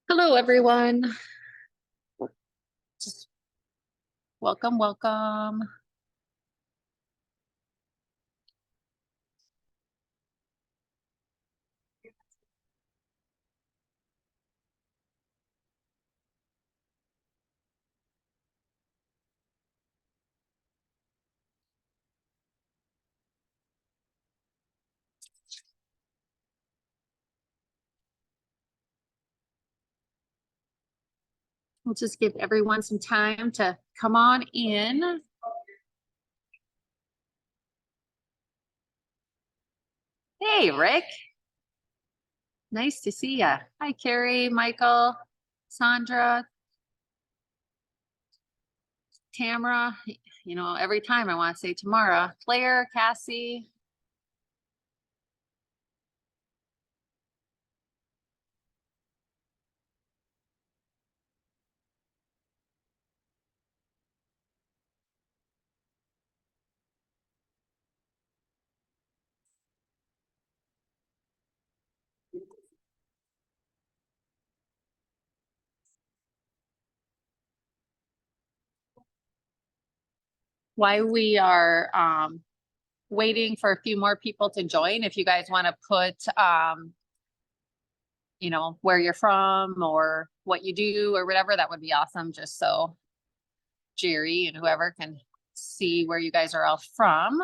Hello, everyone. Just welcome. We'll just give everyone some time to come on in. Hey, Rick. Nice to see ya. Hi, Carrie, Michael, Sandra, Tamara. You know, every time I want to say Tamara, Claire, Cassie. While we are waiting for a few more people to join, if you guys want to put you know, where you're from or what you do or whatever, that would be awesome, just so Jerry and whoever can see where you guys are all from.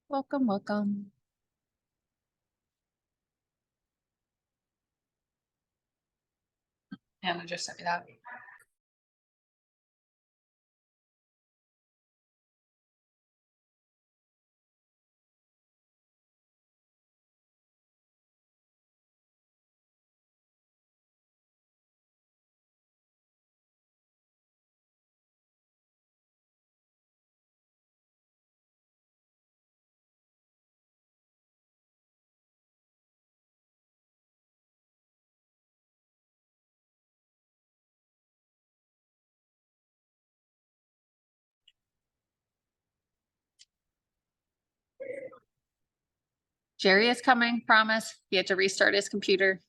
Welcome. Hannah just sent me that. Jerry is coming, promise. He had to restart his computer.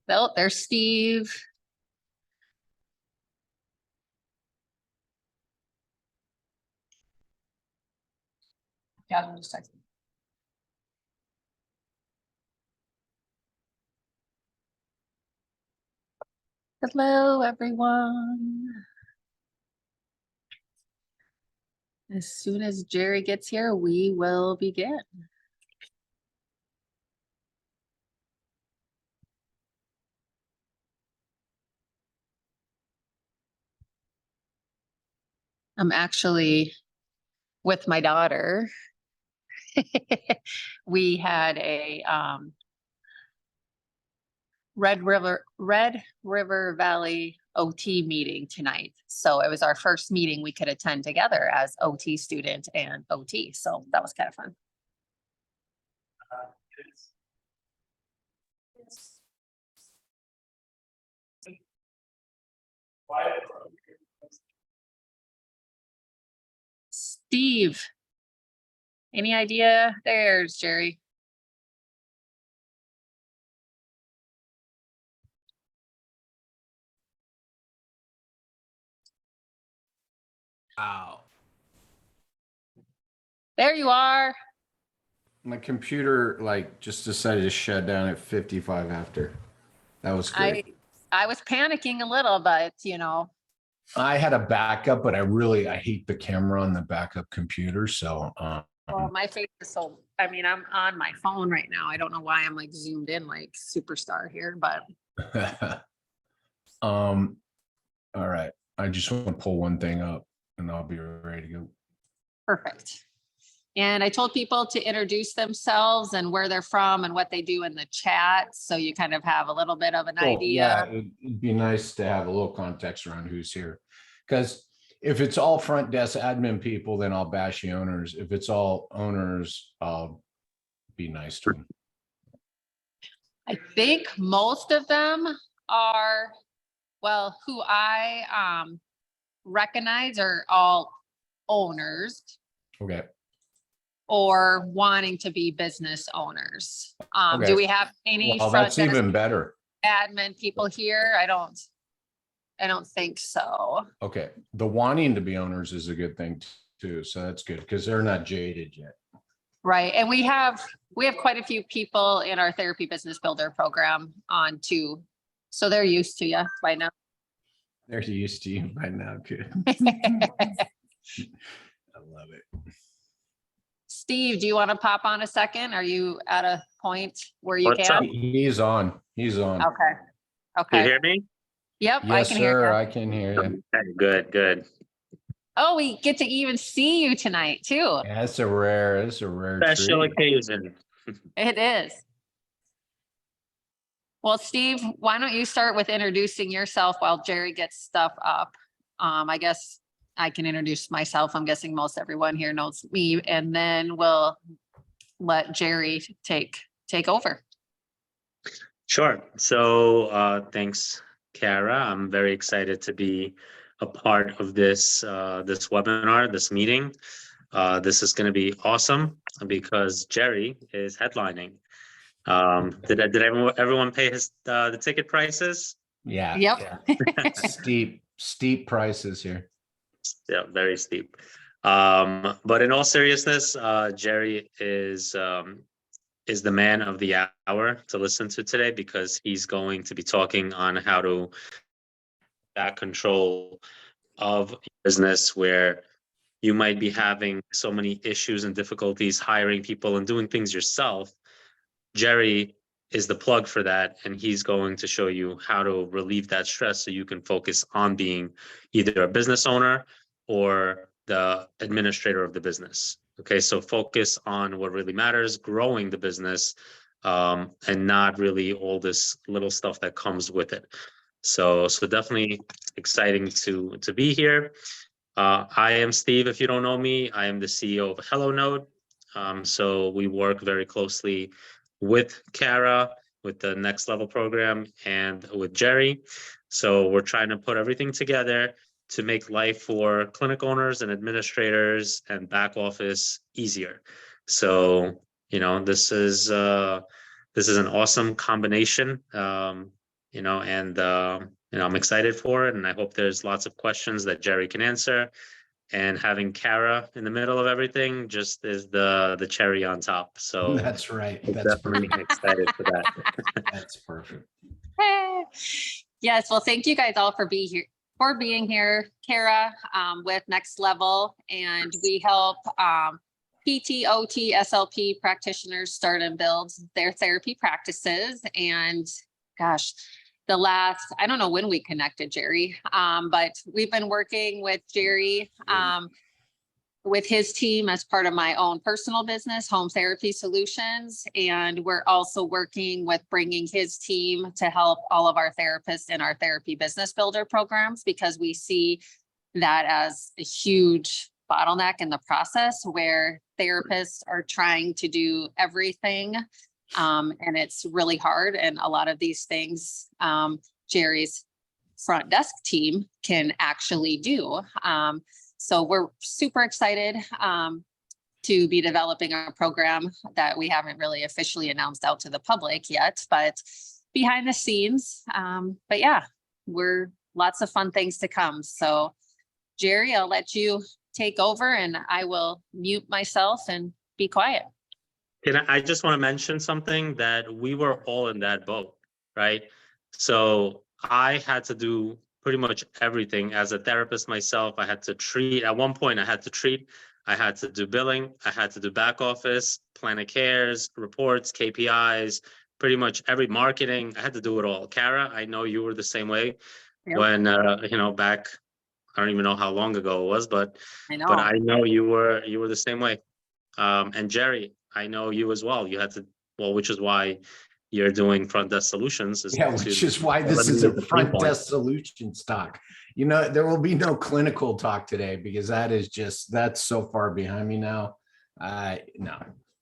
Oh, there's Steve. Yeah, just texting. Hello, everyone. As soon as Jerry gets here, we will begin. I'm actually with my daughter. We had a Red River Valley OT meeting tonight. So it was our first meeting we could attend together as OT student and OT. So that was kind of fun. Steve, any idea? There's Jerry. Wow. There you are. My computer just decided to shut down at 55 after. That was great. I was panicking a little, but you know. I had a backup, but I hate the camera on the backup computer. So Well, my face is so, I mean, I'm on my phone right now. I don't know why I'm like zoomed in like superstar here, but all right. I just want to pull one thing up and I'll be ready to go. perfect. And I told people to introduce themselves and where they're from and what they do in the chat. So you kind of have a little bit of an Cool. Yeah, idea. it'd be nice to have a little context around who's here. Because if it's all front desk admin people, then I'll bash the owners. If it's all owners, I'll be nice to them. I think most of them are, well, who I recognize are all owners Okay. or wanting to be business owners. Okay. Do we have any Well, front that's desk even better. admin people here? I don't think so. Okay. The wanting to be owners is a good thing too. So that's good because they're not jaded yet. Right. And we have quite a few people in our therapy business builder program on too. So they're used to you by now. They're used to you by now. Good. I love it. Steve, do you want to pop on a second? Are you at a point where you What's can? up? He's on. He's on. Okay. You Okay. hear me? Yep, I Yes, can hear sir. you. I can hear you. Okay, good. Oh, we get to even see you tonight too. Yeah, it's a rare Special treat. occasion. It is. Well, Steve, why don't you start with introducing yourself while Jerry gets stuff up? I guess I can introduce myself. I'm guessing most everyone here knows me, and then we'll let Jerry take over. Sure. So thanks, Kara. I'm very excited to be a part of this this webinar, this meeting. This is going to be awesome because Jerry is headlining. Did everyone pay his the ticket prices? Yeah. Yep. Yeah. Steep prices here. Yeah, very steep. But in all seriousness, Jerry is the man of the hour to listen to today because he's going to be talking on how to back control of business where you might be having so many issues and difficulties hiring people and doing things yourself. Jerry is the plug for that, and he's going to show you how to relieve that stress so you can focus on being either a business owner or the administrator of the business. Okay, so focus on what really matters, growing the business, and not really all this little stuff that comes with it. So definitely exciting to be here. I am Steve. If you don't know me, I am the CEO of HelloNode. So we work very closely with Kara, with the Next Level program, and with Jerry. So we're trying to put everything together to make life for clinic owners and administrators and back office easier. So, this is an awesome combination, and I'm excited for it. And I hope there's lots of questions that Jerry can answer. And having Kara in the middle of everything just is the cherry on top. So That's right. That's definitely perfect. excited for that. That's perfect. Yes, well, thank you guys all for being here, Kara, with Next Level, and we help PT, OT, SLP practitioners start and build their therapy practices. And gosh, I don't know when we connected, Jerry, but we've been working with Jerry with his team as part of my own personal business, Home Therapy Solutions. And we're also working with bringing his team to help all of our therapists in our therapy business builder programs, because we see that as a huge bottleneck in the process where therapists are trying to do everything. And it's really hard. And a lot of these things, Jerry's front desk team can actually do. So we're super excited to be developing a program that we haven't really officially announced out to the public yet, but behind the scenes. But yeah, we're lots of fun things to come. So Jerry, I'll let you take over and I will mute myself and be quiet. I just want to mention something that we were all in that boat, right? So I had to do pretty much everything as a therapist myself. I had to treat, at one point I had to do billing, I had to do back office, plan of cares, reports, KPIs, pretty much every marketing. I had to do it all. Kara, I know you were the same way. Yep. When, back, I don't even know how long ago it was, but I know you were the same way. And Jerry, I know you as well. You had to, well, which is why you're doing front desk solutions. Yeah, which is why this is eliminate a the pain front point. desk solutions talk. You know, there will be no clinical talk today because that is just, that's so far behind me now. No,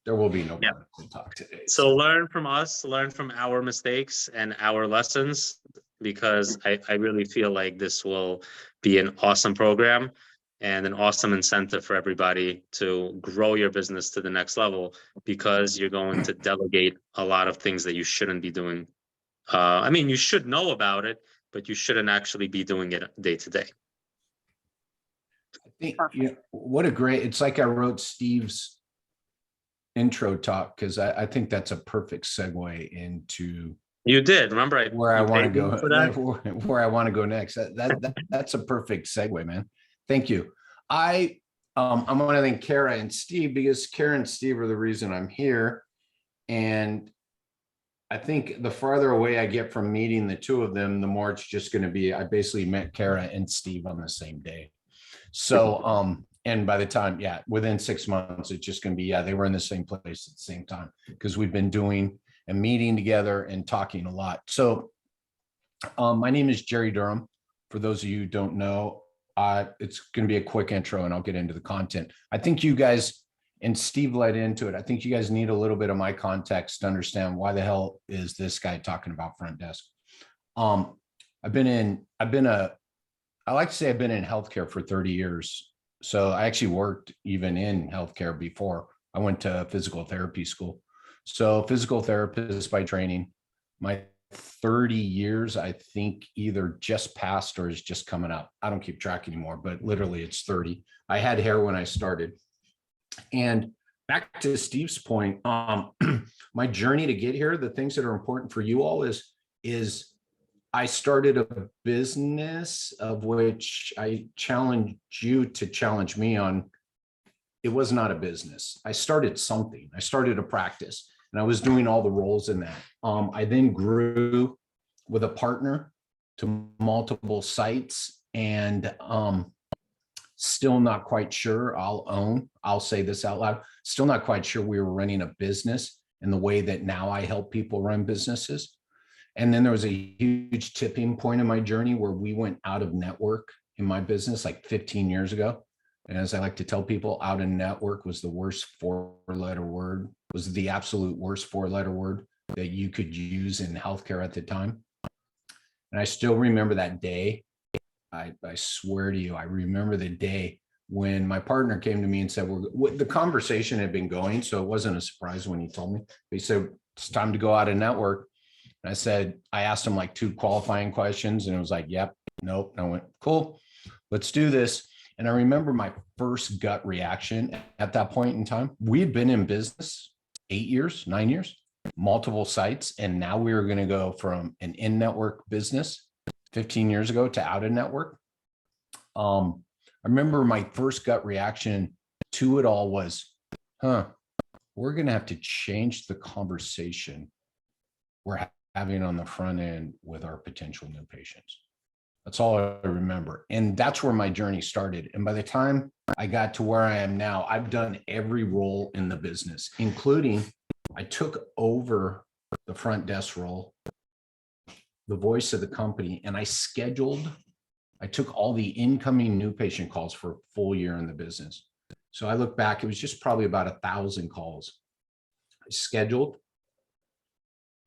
there will be no Yeah. clinical talk today. So learn from us, learn from our mistakes and our lessons, because I really feel like this will be an awesome program and an awesome incentive for everybody to grow your business to the next level, because you're going to delegate a lot of things that you shouldn't be doing. I mean, you should know about it, but you shouldn't actually be doing it day to day. I think, you know, what a great, it's like I wrote Steve's intro talk because I think that's a perfect segue into You did, remember? where I you want to paid me go, for that? where I want to go next. That's a perfect segue, man. Thank you. I want to thank Kara and Steve, because Kara and Steve are the reason I'm here. And I think the farther away I get from meeting the two of them, the more it's just going to be, I basically met Kara and Steve on the same day. So, and by the time, yeah, within 6 months, it's just going to be, yeah, they were in the same place at the same time, because we've been doing a meeting together and talking a lot. So my name is Jerry Durham. For those of you who don't know, it's going to be a quick intro and I'll get into the content. I think you guys, and Steve led into it, I think you guys need a little bit of my context to understand why the hell is this guy talking about front desk. I like to say I've been in healthcare for 30 years. So I actually worked even in healthcare before. I went to physical therapy school. So physical therapist by training. My 30 years, I think, either just passed or is just coming up. I don't keep track anymore, but literally it's 30. I had hair when I started. And back to Steve's point, my journey to get here, the things that are important for you all is I started a business of which I challenge you to challenge me on. It was not a business. I started something. I started a practice and I was doing all the roles in that. I then grew with a partner to multiple sites, and still not quite sure, I'll say this out loud, still not quite sure we were running a business in the way that now I help people run businesses. And then there was a huge tipping point in my journey where we went out of network in my business like 15 years ago. And as I like to tell people, out of network was the worst four-letter word, was the absolute worst four-letter word that you could use in healthcare at the time. And I still remember that day. I swear to you, I remember the day when my partner came to me and said, the conversation had been going, so it wasn't a surprise when he told me. He said, it's time to go out of network. And I asked him like 2 qualifying questions, and it was like, yep, nope. And I went, cool, let's do this. And I remember my first gut reaction at that point in time. We had been in business 8 years, 9 years, multiple sites. And now we were going to go from an in-network business 15 years ago to out of network. I remember my first gut reaction to it all was, we're going to have to change the conversation we're having on the front end with our potential new patients. That's all I remember. And that's where my journey started. And by the time I got to where I am now, I've done every role in the business, including I took over the front desk role, the voice of the company, and I took all the incoming new patient calls for a full year in the business. So I look back, it was just probably about 1,000 calls. I scheduled.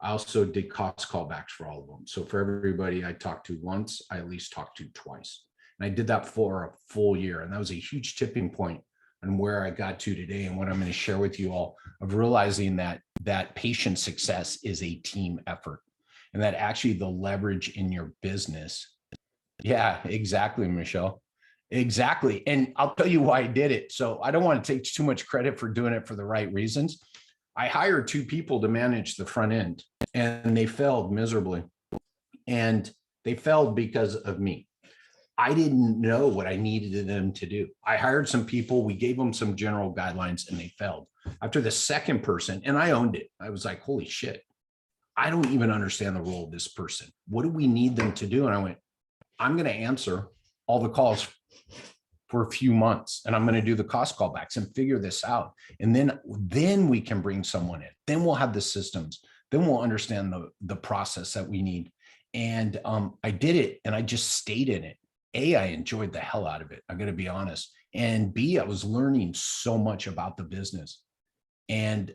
I also did cost callbacks for all of them. So for everybody I talked to once, I at least talked to twice. And I did that for a full year. And that was a huge tipping point on where I got to today, and what I'm going to share with you all, of realizing that patient success is a team effort, and that actually the leverage in your business. Yeah, exactly, Michelle. Exactly. And I'll tell you why I did it. So I don't want to take too much credit for doing it for the right reasons. I hired 2 people to manage the front end, and they failed miserably. And they failed because of me. I didn't know what I needed them to do. I hired some people, we gave them some general guidelines, and they failed. After the second person, and I owned it, I was like, holy shit, I don't even understand the role of this person. What do we need them to do? And I went, I'm going to answer all the calls for a few months, and I'm going to do the cost callbacks and figure this out. And then we can bring someone in. Then we'll have the systems. Then we'll understand the process that we need. And I did it, and I just stayed in it. A, I enjoyed the hell out of it. I'm going to be honest. And B, I was learning so much about the business. And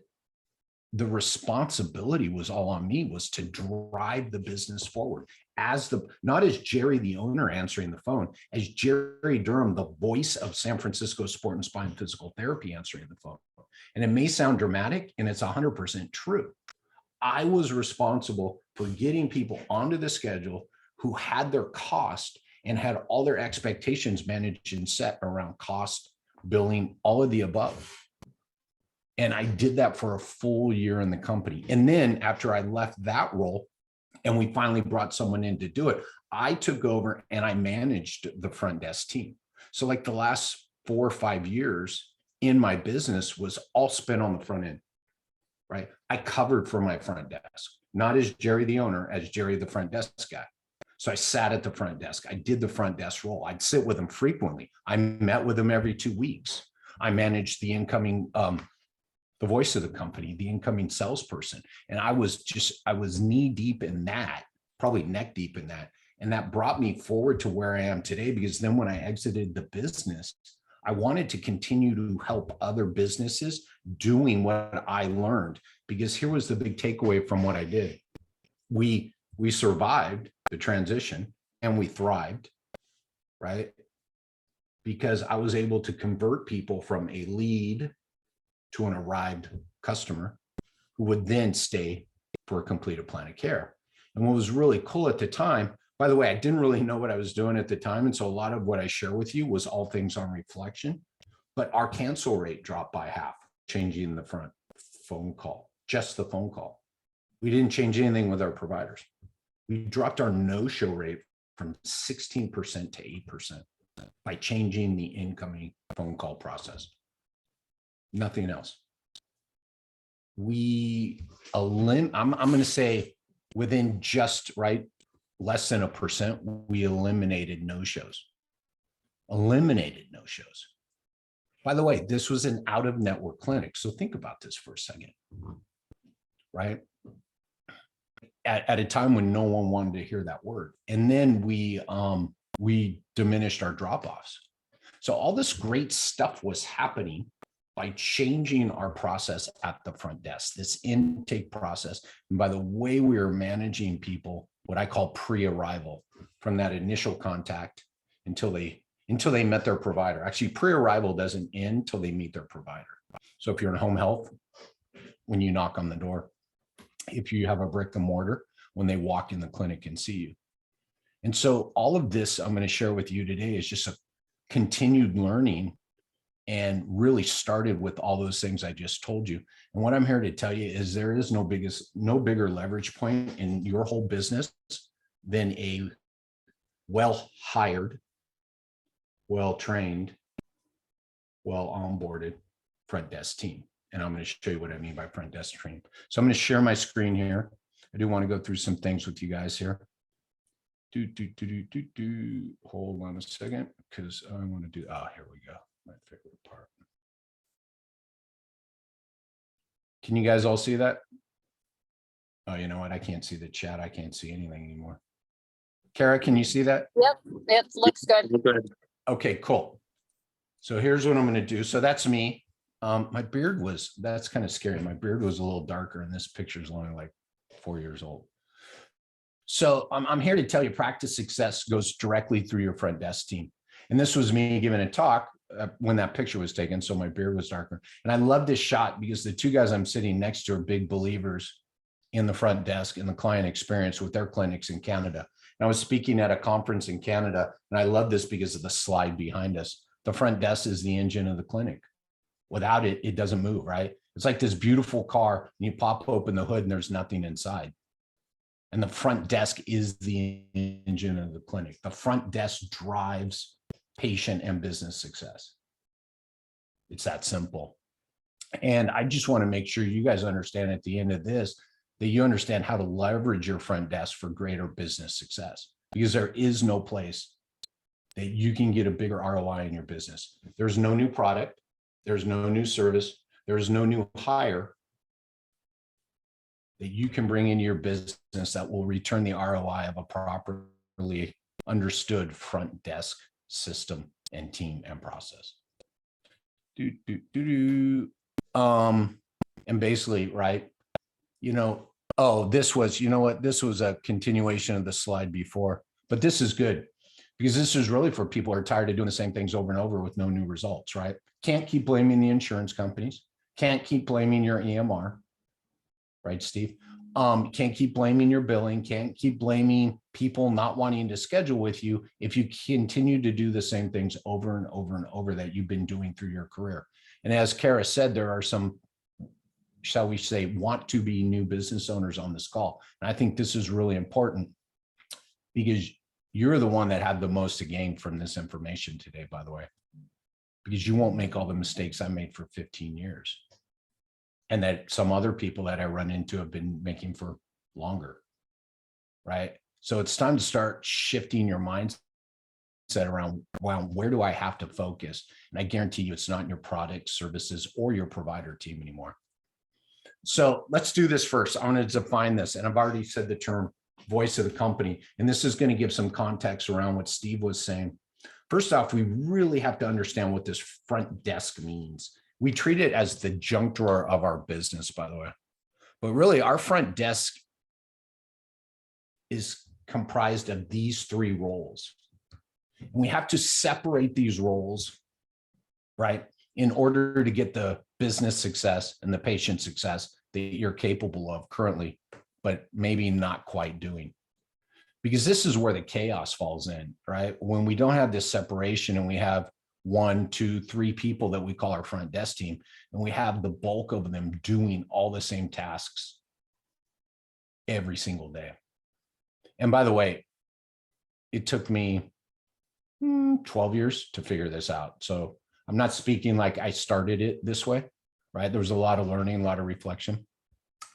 the responsibility was all on me, was to drive the business forward not as Jerry, the owner, answering the phone, as Jerry Durham, the voice of San Francisco Sport and Spine Physical Therapy, answering the phone. And it may sound dramatic, and it's 100% true. I was responsible for getting people onto the schedule who had their cost and had all their expectations managed and set around cost, billing, all of the above. And I did that for a full year in the company. And then after I left that role and we finally brought someone in to do it, I took over and I managed the front desk team. So like the last 4 or 5 years in my business was all spent on the front end, right? I covered for my front desk, not as Jerry, the owner, as Jerry, the front desk guy. So I sat at the front desk. I did the front desk role. I'd sit with them frequently. I met with them every 2 weeks. I managed the incoming, the voice of the company, the incoming salesperson. And I was knee deep in that, probably neck deep in that. And that brought me forward to where I am today, because then when I exited the business, I wanted to continue to help other businesses doing what I learned, because here was the big takeaway from what I did. We survived the transition and we thrived, right? Because I was able to convert people from a lead to an arrived customer who would then stay for a completed plan of care. And what was really cool at the time, by the way, I didn't really know what I was doing at the time. And so a lot of what I share with you was all things on reflection, but our cancel rate dropped by half, changing the front phone call, just the phone call. We didn't change anything with our providers. We dropped our no-show rate from 16% to 8% by changing the incoming phone call process. Nothing else. I'm going to say within just less than 1%, we eliminated no-shows. Eliminated no-shows. By the way, this was an out-of-network clinic. So think about this for a second, right? At a time when no one wanted to hear that word. And then we diminished our drop-offs. So all this great stuff was happening by changing our process at the front desk, this intake process. And by the way we were managing people, what I call pre-arrival, from that initial contact until they met their provider. Actually, pre-arrival doesn't end until they meet their provider. So if you're in home health, when you knock on the door, if you have a brick and mortar, when they walk in the clinic and see you. And so all of this I'm going to share with you today is just a continued learning, and really started with all those things I just told you. And what I'm here to tell you is there is no bigger leverage point in your whole business than a well-hired, well-trained, well-onboarded front desk team. And I'm going to show you what I mean by front desk training. So I'm going to share my screen here. I do want to go through some things with you guys here. Hold on a second, because I want to do, here we go. My favorite part. Can you guys all see that? Oh, you know what? I can't see the chat. I can't see anything anymore. Kara, can you see that? Yep, it looks good. Okay, cool. So here's what I'm going to do. So that's me. My beard that's kind of scary. My beard was a little darker, and this picture is only like 4 years old. So I'm here to tell you practice success goes directly through your front desk team. And this was me giving a talk when that picture was taken. So my beard was darker. And I love this shot because the two guys I'm sitting next to are big believers in the front desk and the client experience with their clinics in Canada. And I was speaking at a conference in Canada, and I love this because of the slide behind us. The front desk is the engine of the clinic. Without it, it doesn't move, right? It's like this beautiful car, and you pop open the hood and there's nothing inside. And the front desk is the engine of the clinic. The front desk drives patient and business success. It's that simple. And I just want to make sure you guys understand at the end of this, that you understand how to leverage your front desk for greater business success, because there is no place that you can get a bigger ROI in your business. There's no new product. There's no new service. There's no new hire that you can bring into your business that will return the ROI of a properly understood front desk system and team and process. And basically, right, this was a continuation of the slide before, but this is good because this is really for people who are tired of doing the same things over and over with no new results, right? Can't keep blaming the insurance companies. Can't keep blaming your EMR, right, Steve? Can't keep blaming your billing. Can't keep blaming people not wanting to schedule with you if you continue to do the same things over and over and over that you've been doing through your career. And as Kara said, there are some, shall we say, want to be new business owners on this call. And I think this is really important because you're the one that had the most to gain from this information today, by the way, because you won't make all the mistakes I made for 15 years. And that some other people that I run into have been making for longer, right? So it's time to start shifting your mindset around, well, where do I have to focus? And I guarantee you it's not in your product, services, or your provider team anymore. So let's do this first. I want to define this. And I've already said the term voice of the company. And this is going to give some context around what Steve was saying. First off, we really have to understand what this front desk means. We treat it as the junk drawer of our business, by the way. But really, our front desk is comprised of these three roles. And we have to separate these roles, right, in order to get the business success and the patient success that you're capable of currently, but maybe not quite doing. Because this is where the chaos falls in, right? When we don't have this separation and we have 1, 2, 3 people that we call our front desk team, and we have the bulk of them doing all the same tasks every single day. And by the way, it took me 12 years to figure this out. So I'm not speaking like I started it this way, right? There was a lot of learning, a lot of reflection,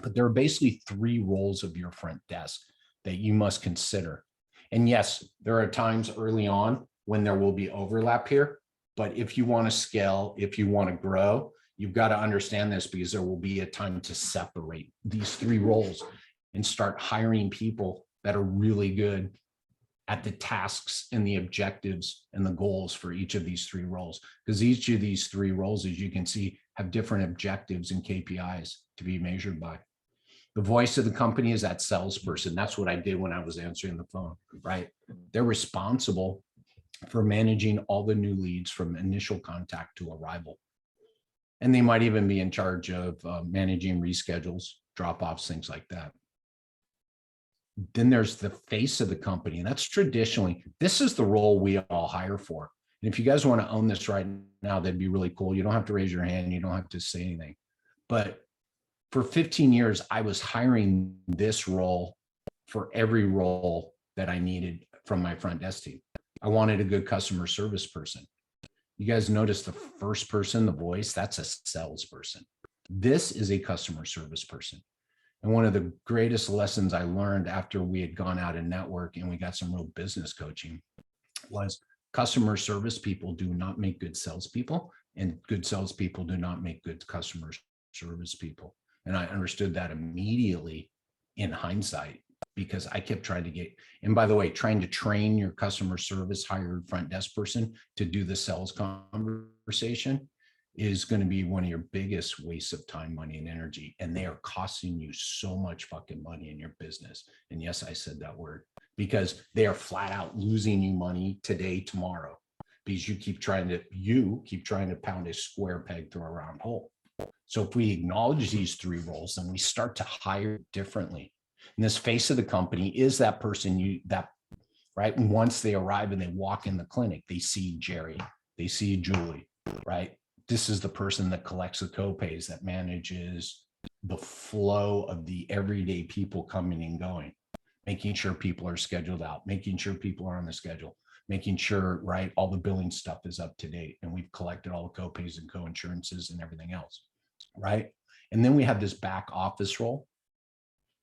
but there are basically 3 roles of your front desk that you must consider. And yes, there are times early on when there will be overlap here. But if you want to scale, if you want to grow, you've got to understand this because there will be a time to separate these 3 roles and start hiring people that are really good at the tasks and the objectives and the goals for each of these 3 roles. Because each of these 3 roles, as you can see, have different objectives and KPIs to be measured by. The voice of the company is that salesperson. That's what I did when I was answering the phone, right? They're responsible for managing all the new leads from initial contact to arrival. And they might even be in charge of managing reschedules, drop-offs, things like that. Then there's the face of the company. And that's traditionally, this is the role we all hire for. And if you guys want to own this right now, that'd be really cool. You don't have to raise your hand. You don't have to say anything. But for 15 years, I was hiring this role for every role that I needed from my front desk team. I wanted a good customer service person. You guys notice the first person, the voice, that's a salesperson. This is a customer service person. And one of the greatest lessons I learned after we had gone out and network and we got some real business coaching was customer service people do not make good salespeople, and good salespeople do not make good customer service people. And I understood that immediately in hindsight, because I kept trying to get, and by the way, trying to train your customer service hired front desk person to do the sales conversation is going to be one of your biggest wastes of time, money, and energy. And they are costing you so much fucking money in your business. And yes, I said that word, because they are flat out losing you money today, tomorrow, because you keep trying to pound a square peg through a round hole. So if we acknowledge these 3 roles, then we start to hire differently. And this face of the company is that person right? And once they arrive and they walk in the clinic, they see Jerry, they see Julie, right? This is the person that collects the copays, that manages the flow of the everyday people coming and going, making sure people are scheduled out, making sure people are on the schedule, making sure, right, all the billing stuff is up to date. And we've collected all the copays and co-insurances and everything else, right? And then we have this back office role,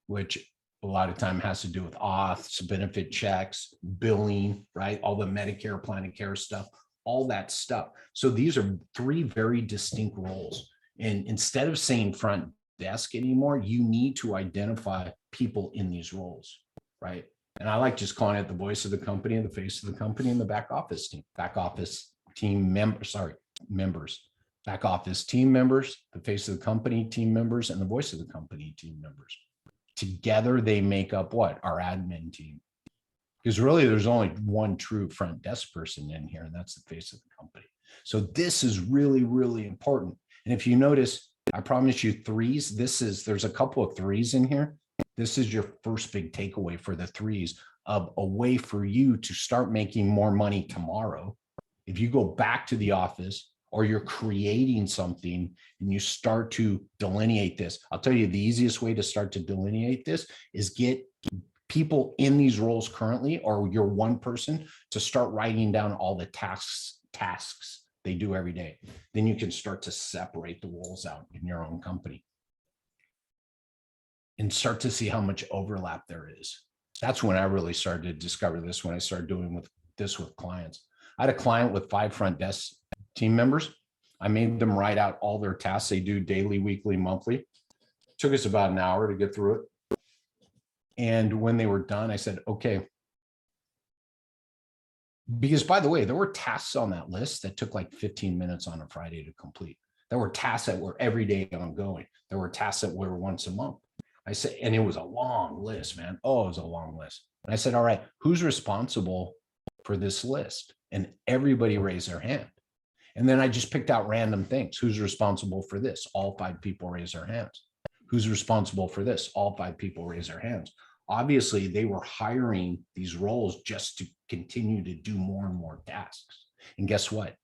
which a lot of time has to do with auths, benefit checks, billing, right? All the Medicare, plan of care stuff, all that stuff. So these are three very distinct roles. And instead of saying front desk anymore, you need to identify people in these roles, right? And I like just calling it the voice of the company and the face of the company and the back office team, members, back office team members, the face of the company team members, and the voice of the company team members. Together, they make up what? Our admin team. Because really, there's only one true front desk person in here, and that's the face of the company. So this is really, really important. And if you notice, I promise you threes, there's a couple of threes in here. This is your first big takeaway for the threes of a way for you to start making more money tomorrow. If you go back to the office or you're creating something and you start to delineate this, I'll tell you the easiest way to start to delineate this is get people in these roles currently, or you're one person, to start writing down all the tasks they do every day. Then you can start to separate the roles out in your own company and start to see how much overlap there is. That's when I really started to discover this, when I started doing this with clients. I had a client with 5 front desk team members. I made them write out all their tasks they do daily, weekly, monthly. It took us about an hour to get through it. And when they were done, I said, okay. Because by the way, there were tasks on that list that took like 15 minutes on a Friday to complete. There were tasks that were every day ongoing. There were tasks that were once a month. I said, and it was a long list, man. Oh, it was a long list. And I said, all right, who's responsible for this list? And everybody raised their hand. And then I just picked out random things. Who's responsible for this? All 5 people raised their hands. Who's responsible for this? All 5 people raised their hands. Obviously, they were hiring these roles just to continue to do more and more tasks. And guess what?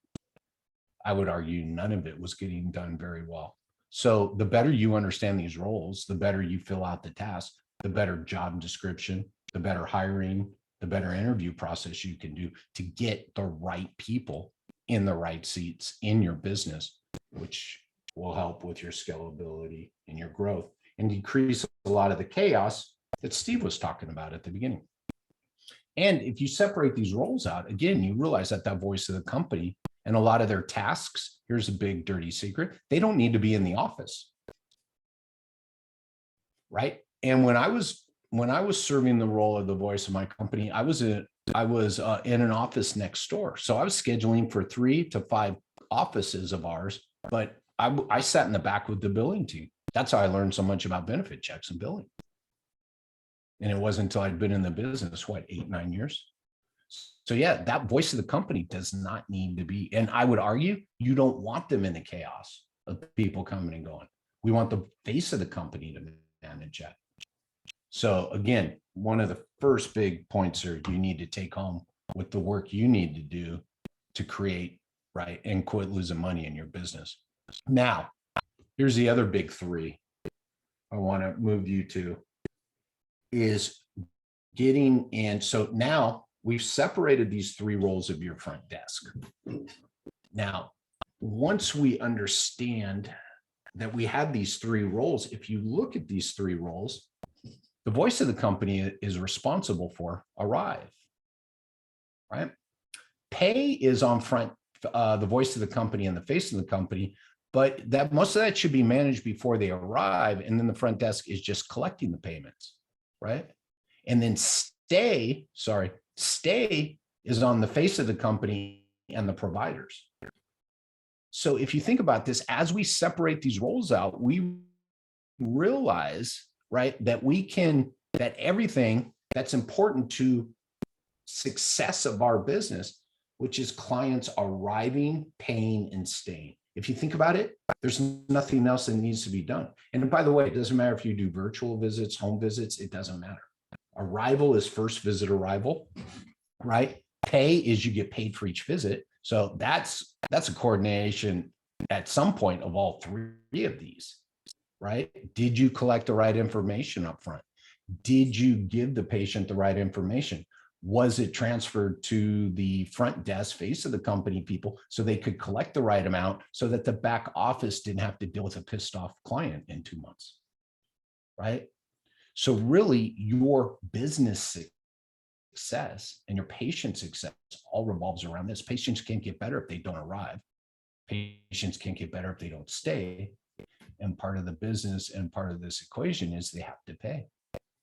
I would argue none of it was getting done very well. So the better you understand these roles, the better you fill out the task, the better job description, the better hiring, the better interview process you can do to get the right people in the right seats in your business, which will help with your scalability and your growth and decrease a lot of the chaos that Steve was talking about at the beginning. And if you separate these roles out, again, you realize that voice of the company and a lot of their tasks, here's a big dirty secret, they don't need to be in the office, right? And when I was serving the role of the voice of my company, I was in an office next door. So I was scheduling for 3 to 5 offices of ours, but I sat in the back with the billing team. That's how I learned so much about benefit checks and billing. And it wasn't until I'd been in the business, 8, 9 years. So yeah, that voice of the company does not need to be, and I would argue you don't want them in the chaos of people coming and going. We want the face of the company to manage that. So again, one of the first big points you need to take home with the work you need to do to create, right, and quit losing money in your business. Now, here's the other big 3 I want to move you to is getting in. So now we've separated these 3 roles of your front desk. Now, once we understand that we have these 3 roles, if you look at these 3 roles, the voice of the company is responsible for arrive, right? Pay is on front, the voice of the company and the face of the company, but that most of that should be managed before they arrive. And then the front desk is just collecting the payments, right? And then stay is on the face of the company and the providers. So if you think about this, as we separate these roles out, we realize, right, that that everything that's important to success of our business, which is clients arriving, paying, and staying. If you think about it, there's nothing else that needs to be done. And by the way, it doesn't matter if you do virtual visits, home visits, it doesn't matter. Arrival is first visit arrival, right? Pay is you get paid for each visit. So that's a coordination at some point of all 3 of these, right? Did you collect the right information up front? Did you give the patient the right information? Was it transferred to the front desk, face of the company people, so they could collect the right amount so that the back office didn't have to deal with a pissed off client in 2 months, right? So really your business success and your patient success all revolves around this. Patients can't get better if they don't arrive. Patients can't get better if they don't stay. And part of the business and part of this equation is they have to pay.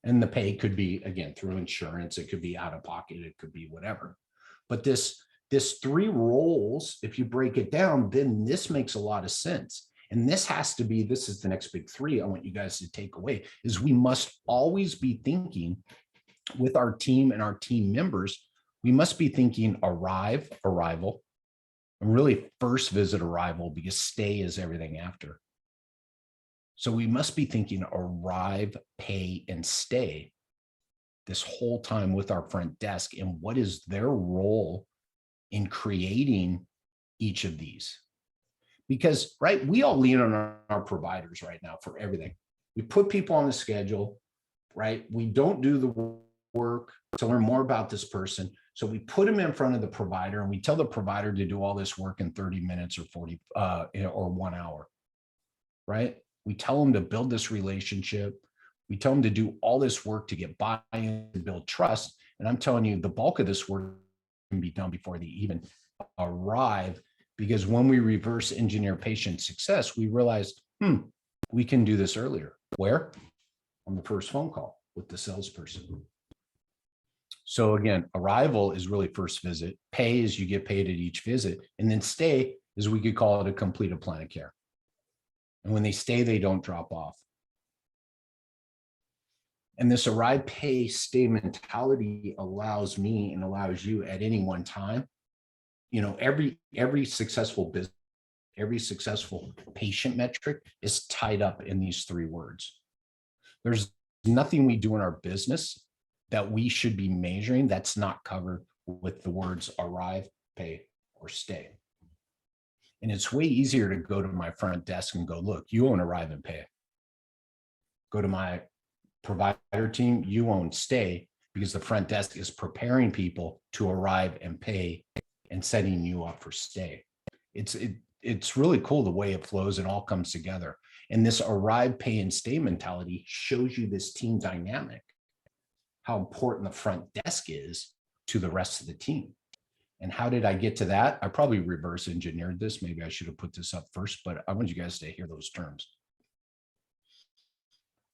And the pay could be, again, through insurance, it could be out of pocket, it could be whatever. But this three roles, if you break it down, then this makes a lot of sense. And this has to be, this is the next big three I want you guys to take away, is we must always be thinking with our team and our team members, we must be thinking arrival, and really first visit arrival, because stay is everything after. So we must be thinking arrive, pay, and stay this whole time with our front desk, and what is their role in creating each of these. Because, right, we all lean on our providers right now for everything. We put people on the schedule, right? We don't do the work to learn more about this person. So we put them in front of the provider and we tell the provider to do all this work in 30 minutes or 40 or 1 hour, right? We tell them to build this relationship. We tell them to do all this work to get buy-in, to build trust. And I'm telling you, the bulk of this work can be done before they even arrive. Because when we reverse engineer patient success, we realized, we can do this earlier. Where? On the first phone call with the salesperson. So again, arrival is really first visit. Pay is you get paid at each visit. And then stay is, we could call it a complete plan of care. And when they stay, they don't drop off. And this arrive, pay, stay mentality allows me and allows you at any one time, every successful business, every successful patient metric is tied up in these three words. There's nothing we do in our business that we should be measuring that's not covered with the words arrive, pay, or stay. And it's way easier to go to my front desk and go, look, you own arrive and pay. Go to my provider team, you own stay, because the front desk is preparing people to arrive and pay and setting you up for stay. It's really cool the way it flows and all comes together. And this arrive, pay, and stay mentality shows you this team dynamic, how important the front desk is to the rest of the team. And how did I get to that? I probably reverse engineered this. Maybe I should have put this up first, but I want you guys to hear those terms.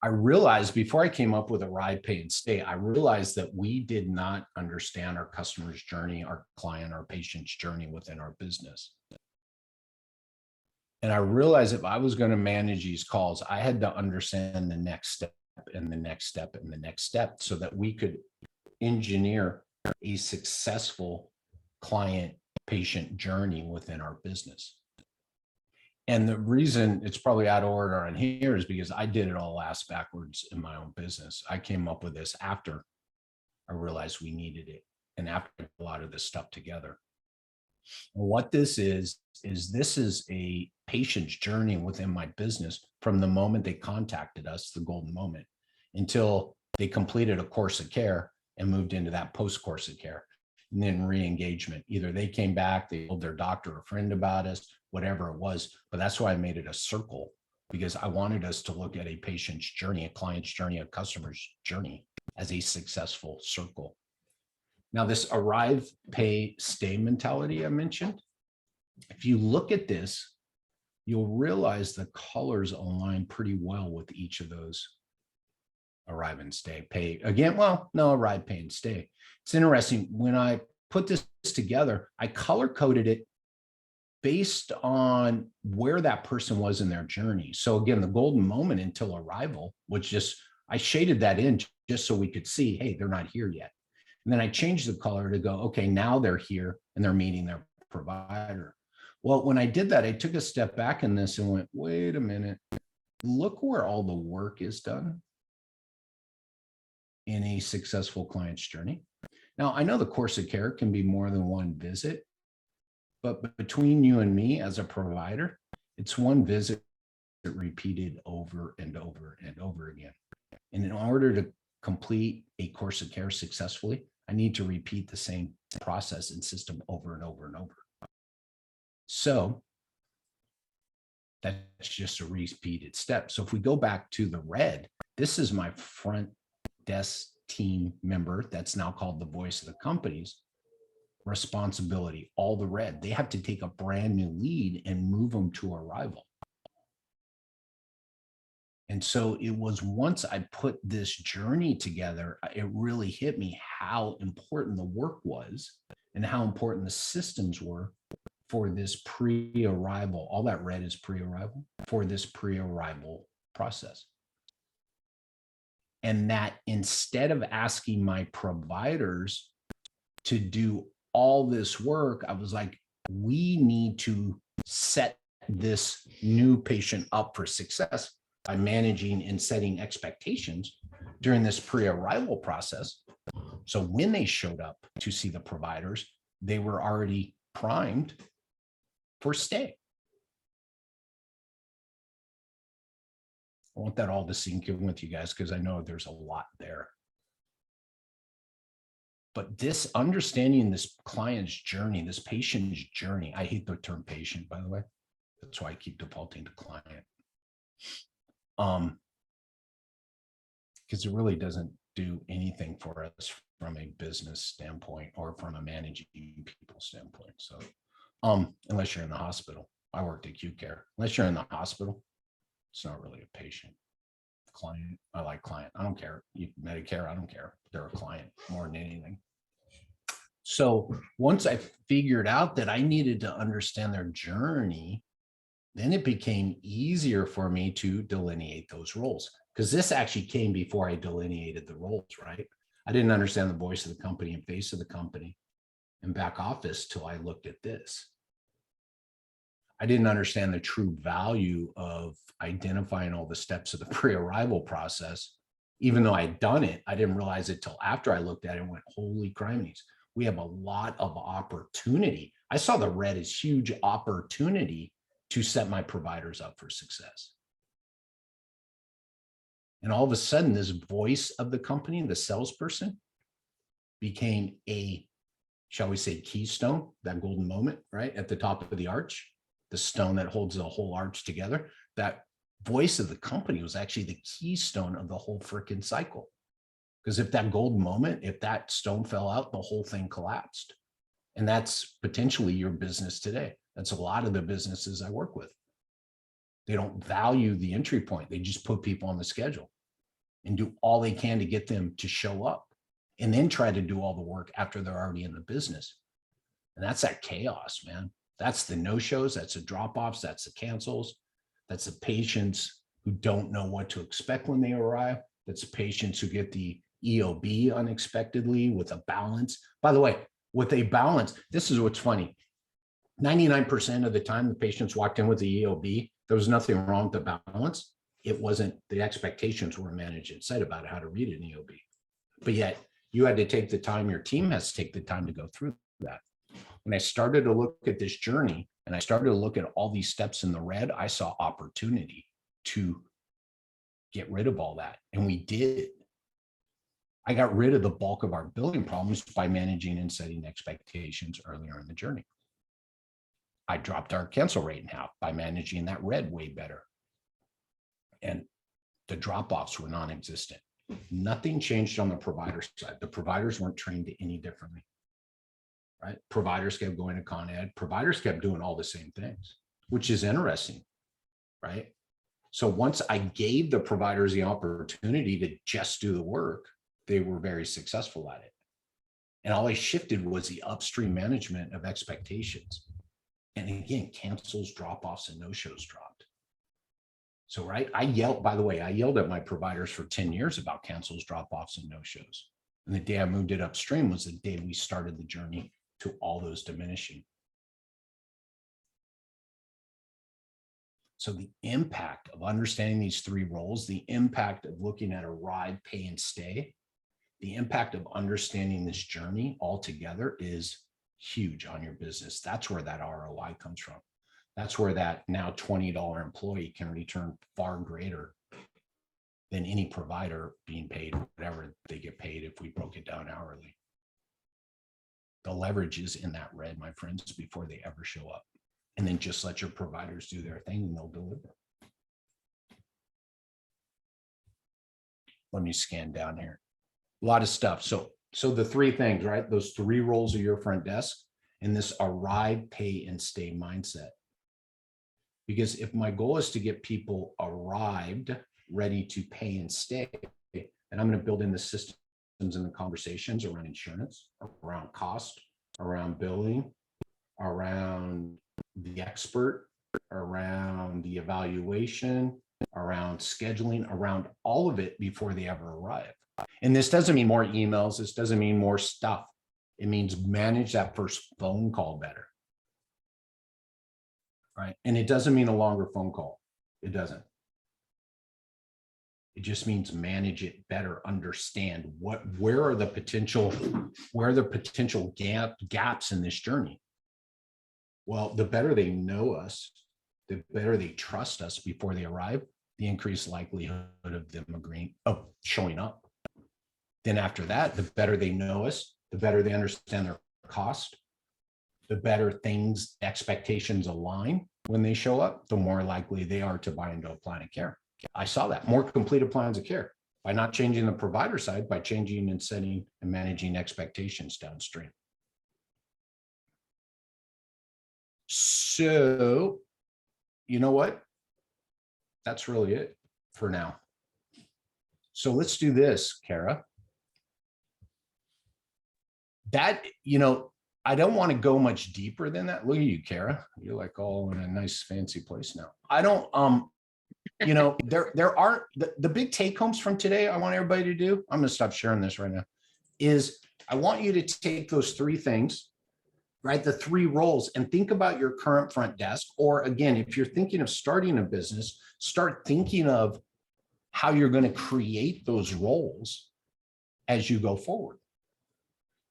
I realized before I came up with arrive, pay, and stay, I realized that we did not understand our customer's journey, our client, our patient's journey within our business. And I realized if I was going to manage these calls, I had to understand the next step and the next step and the next step so that we could engineer a successful client patient journey within our business. And the reason it's probably out of order on here is because I did it all ass backwards in my own business. I came up with this after I realized we needed it and after a lot of this stuff together. And what this is this is a patient's journey within my business from the moment they contacted us, the golden moment, until they completed a course of care and moved into that post-course of care. And then re-engagement. Either they came back, they told their doctor or friend about us, whatever it was. But that's why I made it a circle, because I wanted us to look at a patient's journey, a client's journey, a customer's journey as a successful circle. Now, this arrive, pay, stay mentality I mentioned, if you look at this, you'll realize the colors align pretty well with each of those. Arrive and stay, pay again. Well, no, arrive, pay, and stay. It's interesting. When I put this together, I color coded it based on where that person was in their journey. So again, the golden moment until arrival was just, I shaded that in just so we could see, hey, they're not here yet. And then I changed the color to go, okay, now they're here and they're meeting their provider. Well, when I did that, I took a step back in this and went, wait a minute, look where all the work is done in a successful client's journey. Now, I know the course of care can be more than one visit, but between you and me as a provider, it's one visit repeated over and over and over again. And in order to complete a course of care successfully, I need to repeat the same process and system over and over and over. So that's just a repeated step. So if we go back to the red, this is my front desk team member that's now called the voice of the company's responsibility, all the red. They have to take a brand new lead and move them to arrival. And so it was once I put this journey together, it really hit me how important the work was and how important the systems were for this pre-arrival. All that red is pre-arrival, for this pre-arrival process. And that instead of asking my providers to do all this work, I was like, we need to set this new patient up for success by managing and setting expectations during this pre-arrival process. So when they showed up to see the providers, they were already primed for stay. I want that all to sink in with you guys because I know there's a lot there. But this understanding this client's journey, this patient's journey, I hate the term patient, by the way. That's why I keep defaulting to client. Because it really doesn't do anything for us from a business standpoint or from a managing people standpoint. So unless you're in the hospital, I worked acute care. Unless you're in the hospital, it's not really a patient. Client, I like client. I don't care. You Medicare, I don't care. They're a client more than anything. So once I figured out that I needed to understand their journey, then it became easier for me to delineate those roles. Because this actually came before I delineated the roles, right? I didn't understand the voice of the company and face of the company and back office till I looked at this. I didn't understand the true value of identifying all the steps of the pre-arrival process. Even though I had done it, I didn't realize it till after I looked at it and went, holy crimes, we have a lot of opportunity. I saw the red as huge opportunity to set my providers up for success. And all of a sudden, this voice of the company, the salesperson, became a, shall we say, keystone, that golden moment, right? At the top of the arch, the stone that holds the whole arch together. That voice of the company was actually the keystone of the whole freaking cycle. Because if that golden moment, if that stone fell out, the whole thing collapsed. And that's potentially your business today. That's a lot of the businesses I work with. They don't value the entry point. They just put people on the schedule and do all they can to get them to show up and then try to do all the work after they're already in the business. And that's that chaos, man. That's the no-shows, that's the drop-offs, that's the cancels, that's the patients who don't know what to expect when they arrive. That's the patients who get the EOB unexpectedly with a balance. By the way, with a balance, this is what's funny. 99% of the time the patients walked in with the EOB, there was nothing wrong with the balance. It wasn't, the expectations were managed and said about how to read an EOB. But yet you had to take the time, your team has to take the time to go through that. When I started to look at this journey and I started to look at all these steps in the red, I saw opportunity to get rid of all that. And we did. I got rid of the bulk of our billing problems by managing and setting expectations earlier in the journey. I dropped our cancel rate in half by managing that red way better. And the drop-offs were non-existent. Nothing changed on the provider side. The providers weren't trained any differently, right? Providers kept going to Con Ed. Providers kept doing all the same things, which is interesting, right? So once I gave the providers the opportunity to just do the work, they were very successful at it. And all I shifted was the upstream management of expectations. And again, cancels, drop-offs, and no-shows dropped. So, right, I yelled, by the way, I yelled at my providers for 10 years about cancels, drop-offs, and no-shows. And the day I moved it upstream was the day we started the journey to all those diminishing. So the impact of understanding these three roles, the impact of looking at a ride, pay, and stay, the impact of understanding this journey altogether is huge on your business. That's where that ROI comes from. That's where that now $20 employee can return far greater than any provider being paid whatever they get paid if we broke it down hourly. The leverage is in that red, my friends, before they ever show up. And then just let your providers do their thing and they'll deliver. Let me scan down here. A lot of stuff. So the three things, right? Those three roles of your front desk and this arrive, pay, and stay mindset. Because if my goal is to get people arrived, ready to pay and stay, and I'm going to build in the systems and the conversations around insurance, around cost, around billing, around the expert, around the evaluation, around scheduling, around all of it before they ever arrive. And this doesn't mean more emails. This doesn't mean more stuff. It means manage that first phone call better. Right. And it doesn't mean a longer phone call. It doesn't. It just means manage it better, understand where are the potential gaps in this journey. Well, the better they know us, the better they trust us before they arrive, the increased likelihood of them showing up. Then after that, the better they know us, the better they understand their cost, the better expectations align when they show up, the more likely they are to buy into a plan of care. I saw that more completed plans of care by not changing the provider side, by changing and setting and managing expectations downstream. So, you know what? That's really it for now. So let's do this, Kara. I don't want to go much deeper than that. Look at you, Kara. You're like all in a nice fancy place now. I don't, there aren't the big take homes from today. I want everybody to do. I'm going to stop sharing this right now. Is I want you to take those three things, right? The three roles, and think about your current front desk. Or again, if you're thinking of starting a business, start thinking of how you're going to create those roles as you go forward.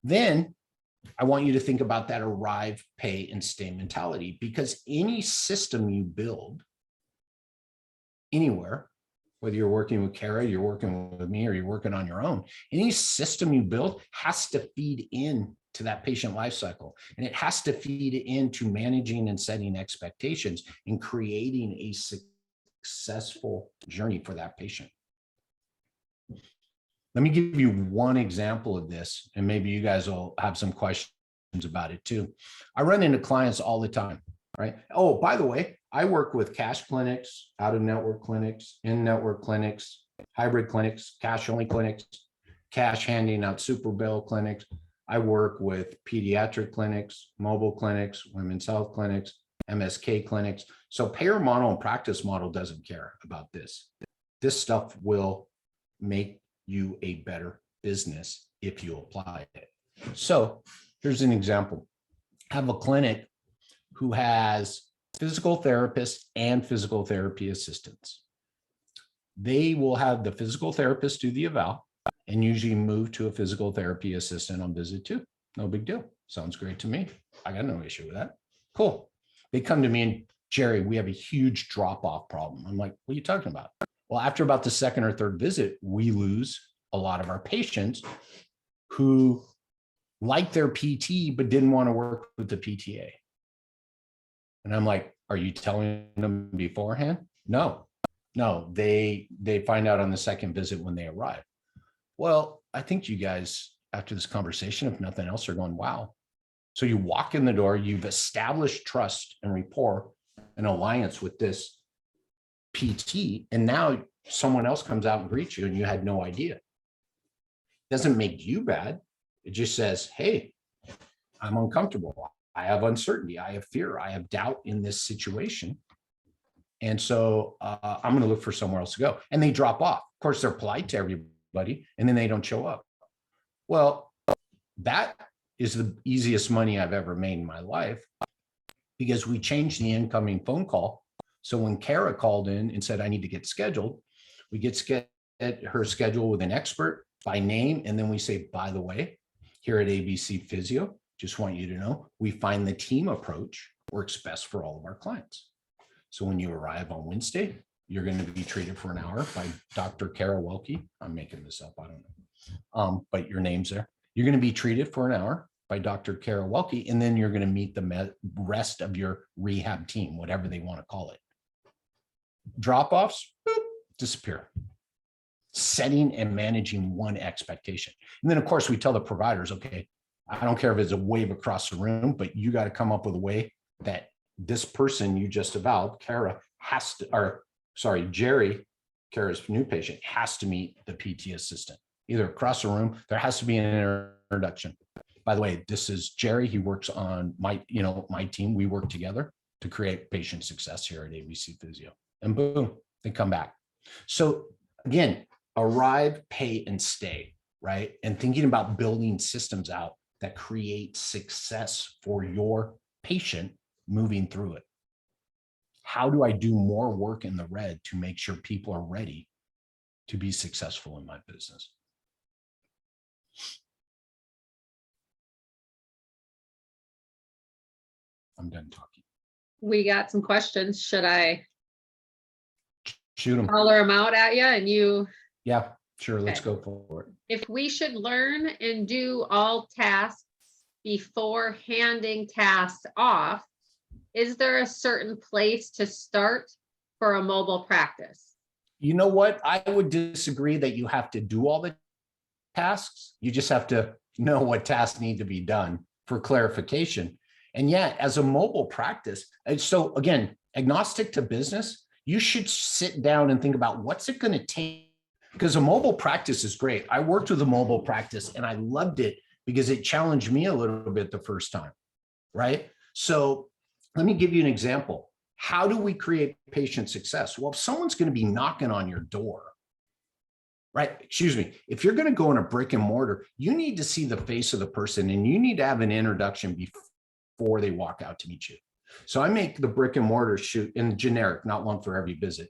Then I want you to think about that arrive, pay, and stay mentality, because any system you build anywhere, whether you're working with Kara, you're working with me, or you're working on your own, any system you build has to feed in to that patient life cycle. And it has to feed into managing and setting expectations and creating a successful journey for that patient. Let me give you one example of this, and maybe you guys will have some questions about it too. I run into clients all the time, right? Oh, by the way, I work with cash clinics, out-of-network clinics, in-network clinics, hybrid clinics, cash-only clinics, cash handing out super bill clinics. I work with pediatric clinics, mobile clinics, women's health clinics, MSK clinics. So payer model and practice model doesn't care about this. This stuff will make you a better business if you apply it. So here's an example. I have a clinic who has physical therapists and physical therapy assistants. They will have the physical therapist do the eval and usually move to a physical therapy assistant on visit 2. No big deal. Sounds great to me. I got no issue with that. Cool. They come to me and, Jerry, we have a huge drop-off problem. I'm like, what are you talking about? Well, after about the second or third visit, we lose a lot of our patients who like their PT, but didn't want to work with the PTA. And I'm like, are you telling them beforehand? No, they find out on the second visit when they arrive. Well, I think you guys, after this conversation, if nothing else, are going, wow. So you walk in the door, you've established trust and rapport and alliance with this PT, and now someone else comes out and greets you and you had no idea. It doesn't make you bad. It just says, hey, I'm uncomfortable. I have uncertainty. I have fear. I have doubt in this situation. And so I'm going to look for somewhere else to go. And they drop off. Of course, they're polite to everybody, and then they don't show up. Well, that is the easiest money I've ever made in my life, because we changed the incoming phone call. So when Kara called in and said, I need to get scheduled, we get her schedule with an expert by name. And then we say, by the way, here at ABC Physio, just want you to know, we find the team approach works best for all of our clients. So when you arrive on Wednesday, you're going to be treated for an hour by Dr. Kara Welke. I'm making this up, I don't know. But your name's there. You're going to be treated for an hour by Dr. Kara Welke, and then you're going to meet the rest of your rehab team, whatever they want to call it. Drop-offs, boop, disappear. setting and managing one expectation. And then of course we tell the providers, okay, I don't care if it's a wave across the room, but you got to come up with a way that this person you just avowed, Kara, has to, or sorry, Jerry, Kara's new patient, has to meet the PT assistant, either across the room. There has to be an introduction. By the way, this is Jerry. He works on my team. We work together to create patient success here at ABC Physio. And boom, they come back. So again, arrive, pay, and stay, right? And thinking about building systems out that create success for your patient moving through it. How do I do more work in the red to make sure people are ready to be successful in my business? I'm done talking. We got some questions. Should I Shoot them. holler them out at you and you? Yeah, sure. Let's Okay. go for it. If we should learn and do all tasks before handing tasks off, is there a certain place to start for a mobile practice? You know what? I would disagree that you have to do all the tasks. You just have to know what tasks need to be done for clarification. And yet, as a mobile practice, and so again, agnostic to business, you should sit down and think about what's it going to take, because a mobile practice is great. I worked with a mobile practice and I loved it because it challenged me a little bit the first time, right? So let me give you an example. How do we create patient success? Well, if someone's going to be knocking on your door, right? Excuse me. If you're going to go in a brick and mortar, you need to see the face of the person and you need to have an introduction before they walk out to meet you. So I make the brick and mortar shoot in generic, not one for every visit.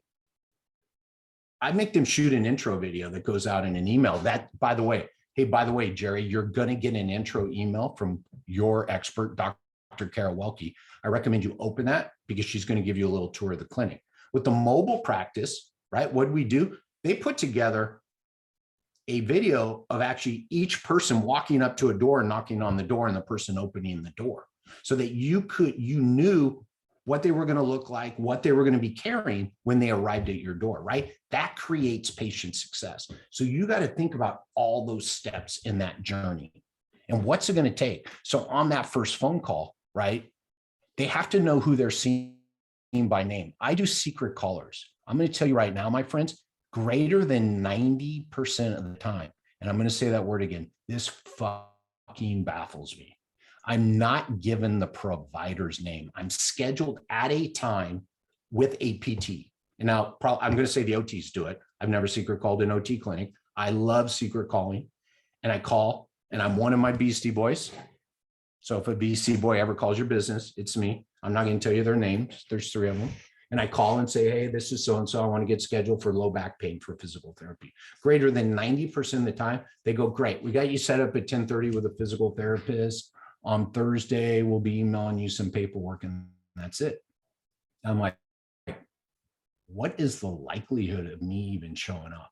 I make them shoot an intro video that goes out in an email that, by the way, hey, by the way, Jerry, you're going to get an intro email from your expert, Dr. Kara Welke. I recommend you open that because she's going to give you a little tour of the clinic. With the mobile practice, right? What we do, they put together a video of actually each person walking up to a door and knocking on the door and the person opening the door so that you knew what they were going to look like, what they were going to be carrying when they arrived at your door, right? That creates patient success. So you got to think about all those steps in that journey and what's it going to take. So on that first phone call, right? They have to know who they're seeing by name. I do secret callers. I'm going to tell you right now, my friends, greater than 90% of the time, and I'm going to say that word again, this fucking baffles me. I'm not given the provider's name. I'm scheduled at a time with a PT. And now I'm going to say the OTs do it. I've never secret called an OT clinic. I love secret calling. And I call and I'm one of my Beastie Boys. So if a Beastie Boy ever calls your business, it's me. I'm not going to tell you their names. There's 3 of them. And I call and say, hey, this is so-and-so. I want to get scheduled for low back pain for physical therapy. Greater than 90% of the time, they go, great. We got you set up at 10:30 with a physical therapist. On Thursday, we'll be emailing you some paperwork and that's it. I'm like, what is the likelihood of me even showing up?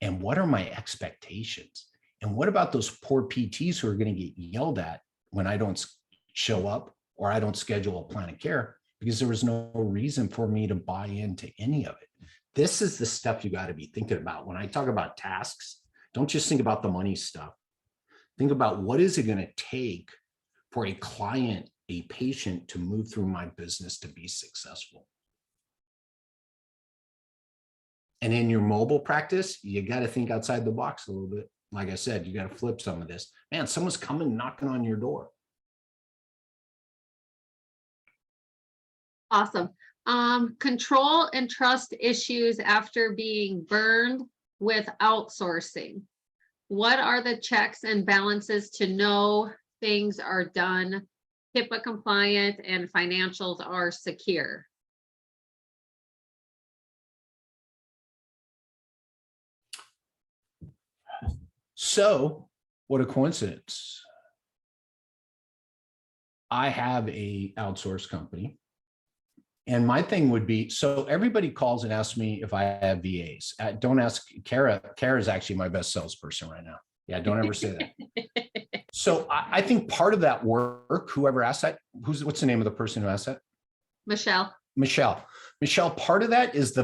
And what are my expectations? And what about those poor PTs who are going to get yelled at when I don't show up or I don't schedule a plan of care because there was no reason for me to buy into any of it? This is the stuff you got to be thinking about. When I talk about tasks, don't just think about the money stuff. Think about what is it going to take for a client, a patient to move through my business to be successful. And in your mobile practice, you got to think outside the box a little bit. Like I said, you got to flip some of this. Man, someone's coming knocking on your door. Awesome. Control and trust issues after being burned with outsourcing. What are the checks and balances to know things are done, HIPAA compliant, and financials are secure? So, what a coincidence. I have a outsourced company. And my thing would be, so everybody calls and asks me if I have VAs. Don't ask Kara. Kara is actually my best salesperson right now. Yeah, don't ever say that. So I think part of that work, whoever asked that, what's the name of the person who asked that? Michelle. Michelle, part of that is the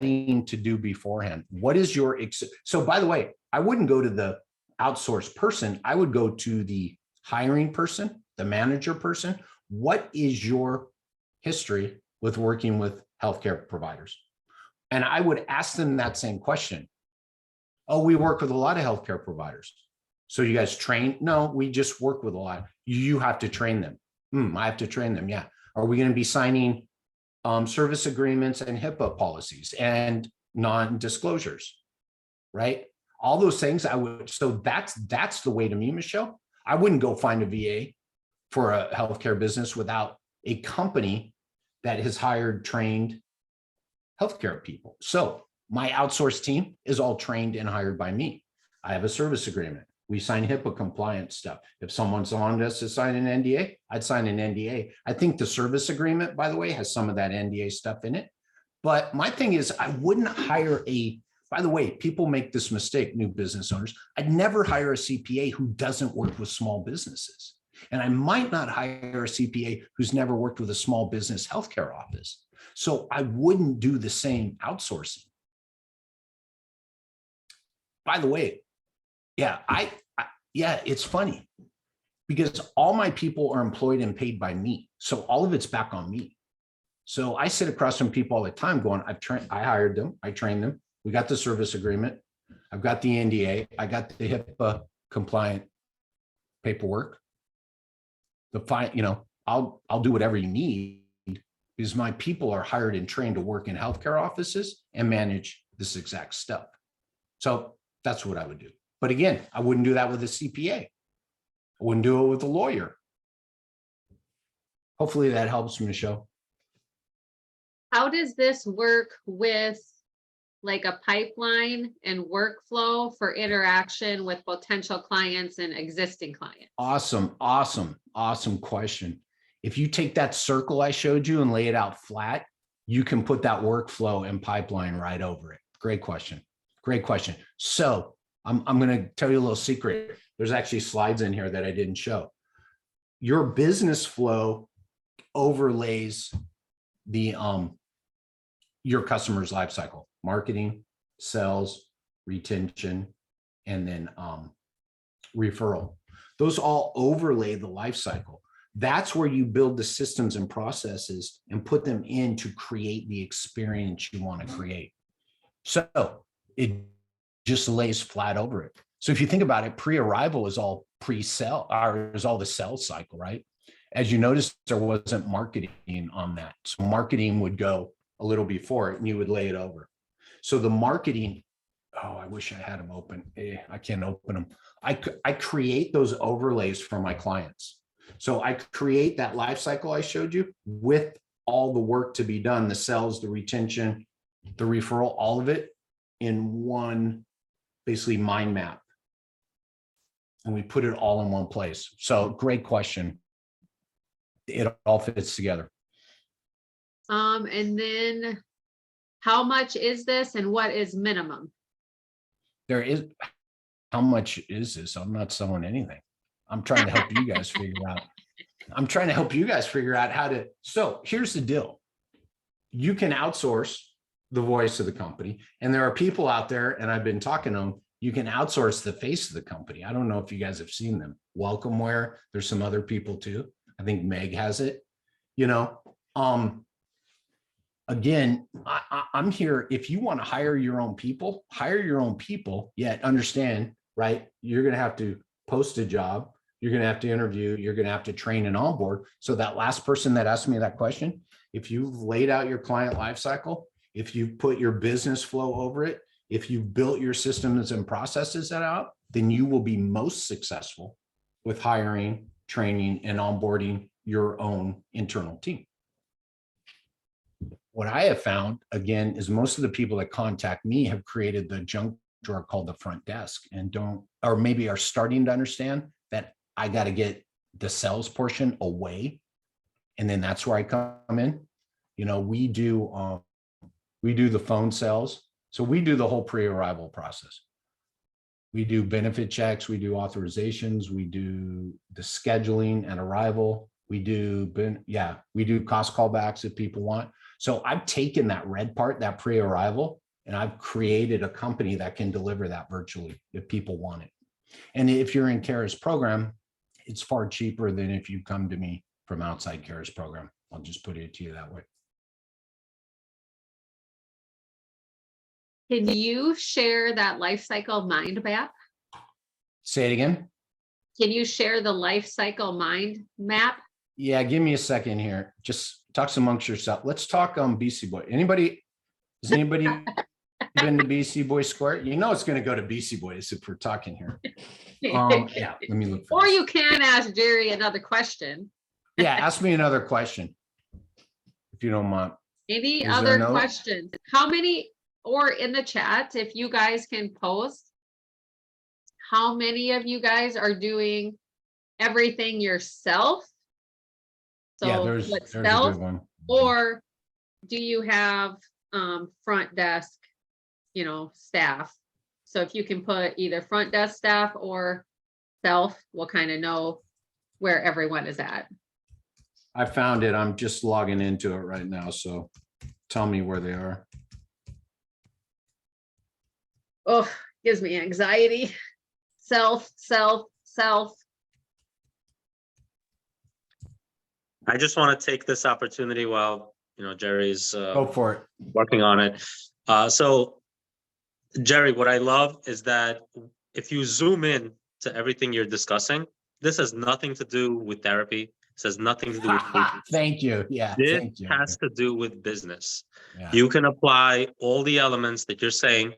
to do beforehand? What is your, so by the way, I wouldn't go to the outsourced person. I would go to the hiring person, the manager person. What is your history with working with healthcare providers? And I would ask them that same question. Oh, we work with a lot of healthcare providers. So you guys train? No, we just work with a lot. You have to train them. I have to train them. Yeah. Are we going to be signing service agreements and HIPAA policies and non-disclosures? Right? All those things I would. So that's the way to me, Michelle. I wouldn't go find a VA for a healthcare business without a company that has hired, trained healthcare people. So my outsourced team is all trained and hired by me. I have a service agreement. We sign HIPAA compliant stuff. If someone's on us to sign an NDA, I'd sign an NDA. I think the service agreement, by the way, has some of that NDA stuff in it. But my thing is, I wouldn't hire by the way, people make this mistake, new business owners. I'd never hire a CPA who doesn't work with small businesses. And I might not hire a CPA who's never worked with a small business healthcare office. So I wouldn't do the same outsourcing. By the way, yeah, it's funny because all my people are employed and paid by me. So all of it's back on me. So I sit across from people all the time going, I hired them, I trained them. We got the service agreement. I've got the NDA. I got the HIPAA compliant paperwork. I'll do whatever you need because my people are hired and trained to work in healthcare offices and manage this exact stuff. So that's what I would do. But again, I wouldn't do that with a CPA. I wouldn't do it with a lawyer. Hopefully that helps, Michelle. How does this work with like a pipeline and workflow for interaction with potential clients and existing clients? Awesome question. If you take that circle I showed you and lay it out flat, you can put that workflow and pipeline right over it. Great question. So I'm going to tell you a little secret. There's actually slides in here that I didn't show. Your business flow overlays the your customer's life cycle: marketing, sales, retention, and then referral. Those all overlay the life cycle. That's where you build the systems and processes and put them in to create the experience you want to create. So it just lays flat over it. So if you think about it, pre-arrival is all pre-sell, or is all the sales cycle, right? As you notice, there wasn't marketing on that. So marketing would go a little before it and you would lay it over. So the marketing, I wish I had them open. I can't open them. I create those overlays for my clients. So I create that life cycle I showed you with all the work to be done, the sales, the retention, the referral, all of it in one basically mind map. And we put it all in one place. So great question. It all fits together. And then how much is this and what is minimum? How much is this? I'm not selling anything. I'm trying to help you guys figure out. How to. So here's the deal. You can outsource the voice of the company. And there are people out there, and I've been talking to them, you can outsource the face of the company. I don't know if you guys have seen them. Welcomeware, there's some other people too. I think Meg has it. Again, I'm here. If you want to hire your own people, yet understand, right? You're going to have to post a job. You're going to have to interview. You're going to have to train and onboard. So that last person that asked me that question, if you've laid out your client lifecycle, if you've put your business flow over it, if you've built your systems and processes that out, then you will be most successful with hiring, training, and onboarding your own internal team. What I have found, again, is most of the people that contact me have created the junk drawer called the front desk and or maybe are starting to understand that I got to get the sales portion away. And then that's where I come in. We do the phone sales. So we do the whole pre-arrival process. We do benefit checks, we do authorizations, we do the scheduling and arrival. We do cost callbacks if people want. So I've taken that red part, that pre-arrival, and I've created a company that can deliver that virtually if people want it. And if you're in Kara's program, it's far cheaper than if you come to me from outside Kara's program. I'll just put it to you that way. Can you share that life cycle mind map? Say it again. Can you share the life cycle mind map? Yeah, give me a second here. Just talk amongst yourself. Let's talk BC Boy. Has anybody been to BC Boy Square? You know it's going to go to BC Boys if we're talking here. Yeah, let me look. Or you can ask Jerry another question. Yeah, ask me another question if you don't mind. Maybe Is there other no- questions. How many, or in the chat, if you guys can post, how many of you guys are doing everything yourself? Yeah, So there's what, a self, good one. or do you have front desk, staff? So if you can put either front desk staff or self, we'll kind of know where everyone is at. I found it. I'm just logging into it right now. So tell me where they are. Oh, gives me anxiety. Self. I just want to take this opportunity while, Jerry's Go for it. working on it. So Jerry, what I love is that if you zoom in to everything you're discussing, this has nothing to do with therapy. This has nothing to do with Thank you. Yeah, this thank you. has to do with business. Yeah. You can apply all the elements that you're saying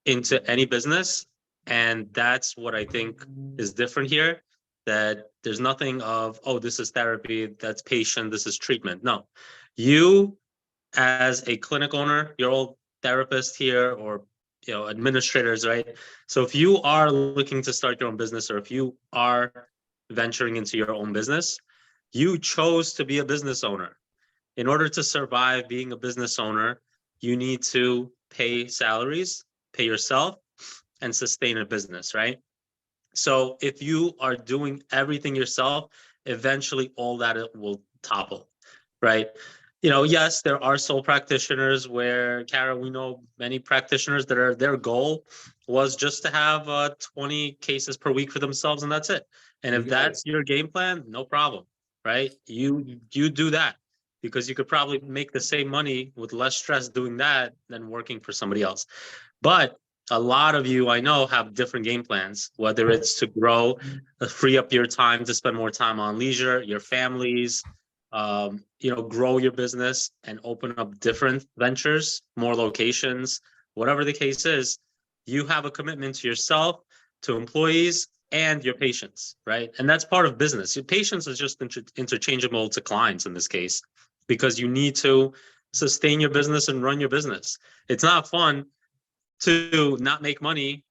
into any business. And that's what I think is different here, that there's nothing of, oh, this is therapy, that's patient, this is treatment. No, you as a clinic owner, you're all therapists here or administrators, right? So if you are looking to start your own business, or if you are venturing into your own business, you chose to be a business owner. In order to survive being a business owner, you need to pay salaries, pay yourself, and sustain a business, right? So if you are doing everything yourself, eventually all that will topple, right? Yes, there are sole practitioners where, Kara, we know many practitioners that their goal was just to have 20 cases per week for themselves, and that's it. And if that's your game plan, no problem, right? You do that, because you could probably make the same money with less stress doing that than working for somebody else. But a lot of you I know have different game plans, whether it's to grow, free up your time to spend more time on leisure, your families, grow your business and open up different ventures, more locations, whatever the case is. You have a commitment to yourself, to employees, and your patients, right? And that's part of business. Your patience is just interchangeable to clients in this case, because you need to sustain your business and run your business. It's not fun to not make money,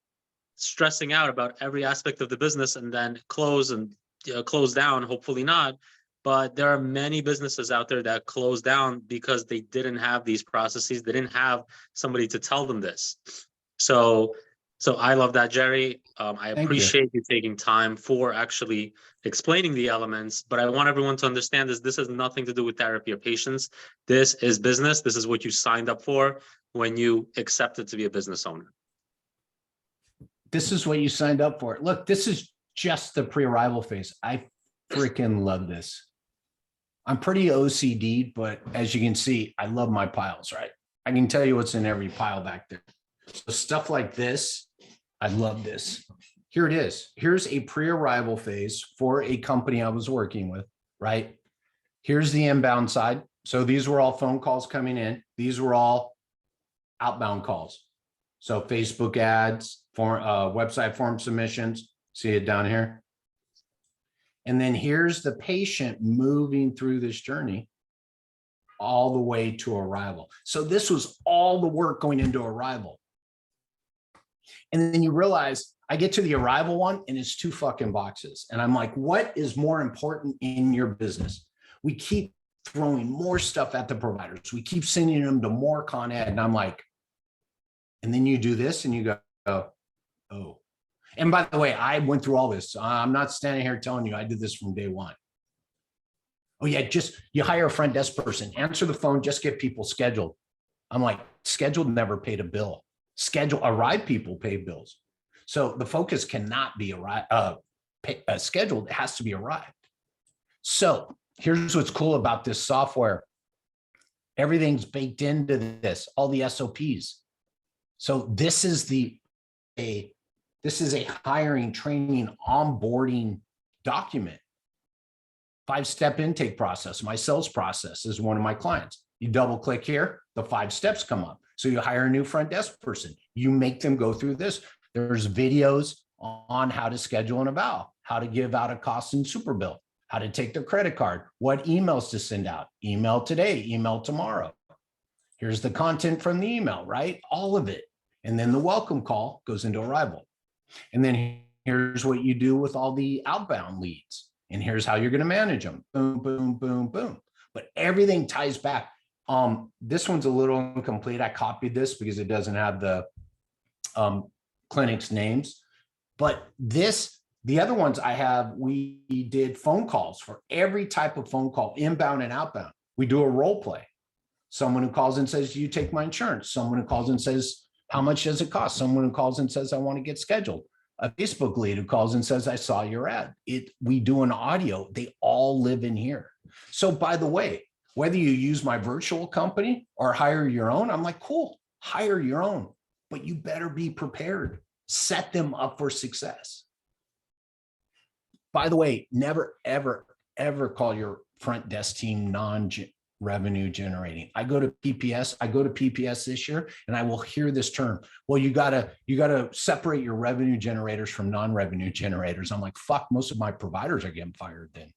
stressing out about every aspect of the business and then close down, hopefully not. But there are many businesses out there that close down because they didn't have these processes. They didn't have somebody to tell them this. So I love that, Jerry. I appreciate you taking time for actually explaining the elements, but I want everyone to understand this has nothing to do with therapy or patients. This is business. This is what you signed up for when you accepted to be a business owner. This is what you signed up for. Look, this is just the pre-arrival phase. I freaking love this. I'm pretty OCD, but as you can see, I love my piles, right? I can tell you what's in every pile back there. So stuff like this, I love this. Here it is. Here's a pre-arrival phase for a company I was working with, right? Here's the inbound side. So these were all phone calls coming in. These were all outbound calls. So Facebook ads, website form submissions, see it down here. And then here's the patient moving through this journey all the way to arrival. So this was all the work going into arrival. And then you realize I get to the arrival one and it's 2 fucking boxes. And I'm like, what is more important in your business? We keep throwing more stuff at the providers. We keep sending them to more Con Ed. And I'm like, and then you do this and you go, oh. And by the way, I went through all this. I'm not standing here telling you I did this from day one. Oh yeah, just you hire a front desk person, answer the phone, just get people scheduled. I'm like, scheduled never paid a bill. Arrived people pay bills. So the focus cannot be scheduled, it has to be arrived. So here's what's cool about this software. Everything's baked into this, all the SOPs. So this is a hiring, training, onboarding document. 5-step intake process. My sales process is one of my clients. You double click here, the 5 steps come up. So you hire a new front desk person. You make them go through this. There's videos on how to schedule an eval, how to give out a cost and super bill, how to take their credit card, what emails to send out, email today, email tomorrow. Here's the content from the email, right? All of it. And then the welcome call goes into arrival. And then here's what you do with all the outbound leads. And here's how you're going to manage them. Boom, boom, boom, boom. But everything ties back. This one's a little incomplete. I copied this because it doesn't have the clinic's names. But the other ones I have, we did phone calls for every type of phone call, inbound and outbound. We do a role play. Someone who calls and says, do you take my insurance? Someone who calls and says, how much does it cost? Someone who calls and says, I want to get scheduled. A Facebook lead who calls and says, I saw your ad. We do an audio. They all live in here. So by the way, whether you use my virtual company or hire your own, I'm like, cool, hire your own, but you better be prepared. Set them up for success. By the way, never, ever, ever call your front desk team non-revenue generating. I go to PPS this year, and I will hear this term. Well, you gotta separate your revenue generators from non-revenue generators. I'm like, fuck, most of my providers are getting fired then,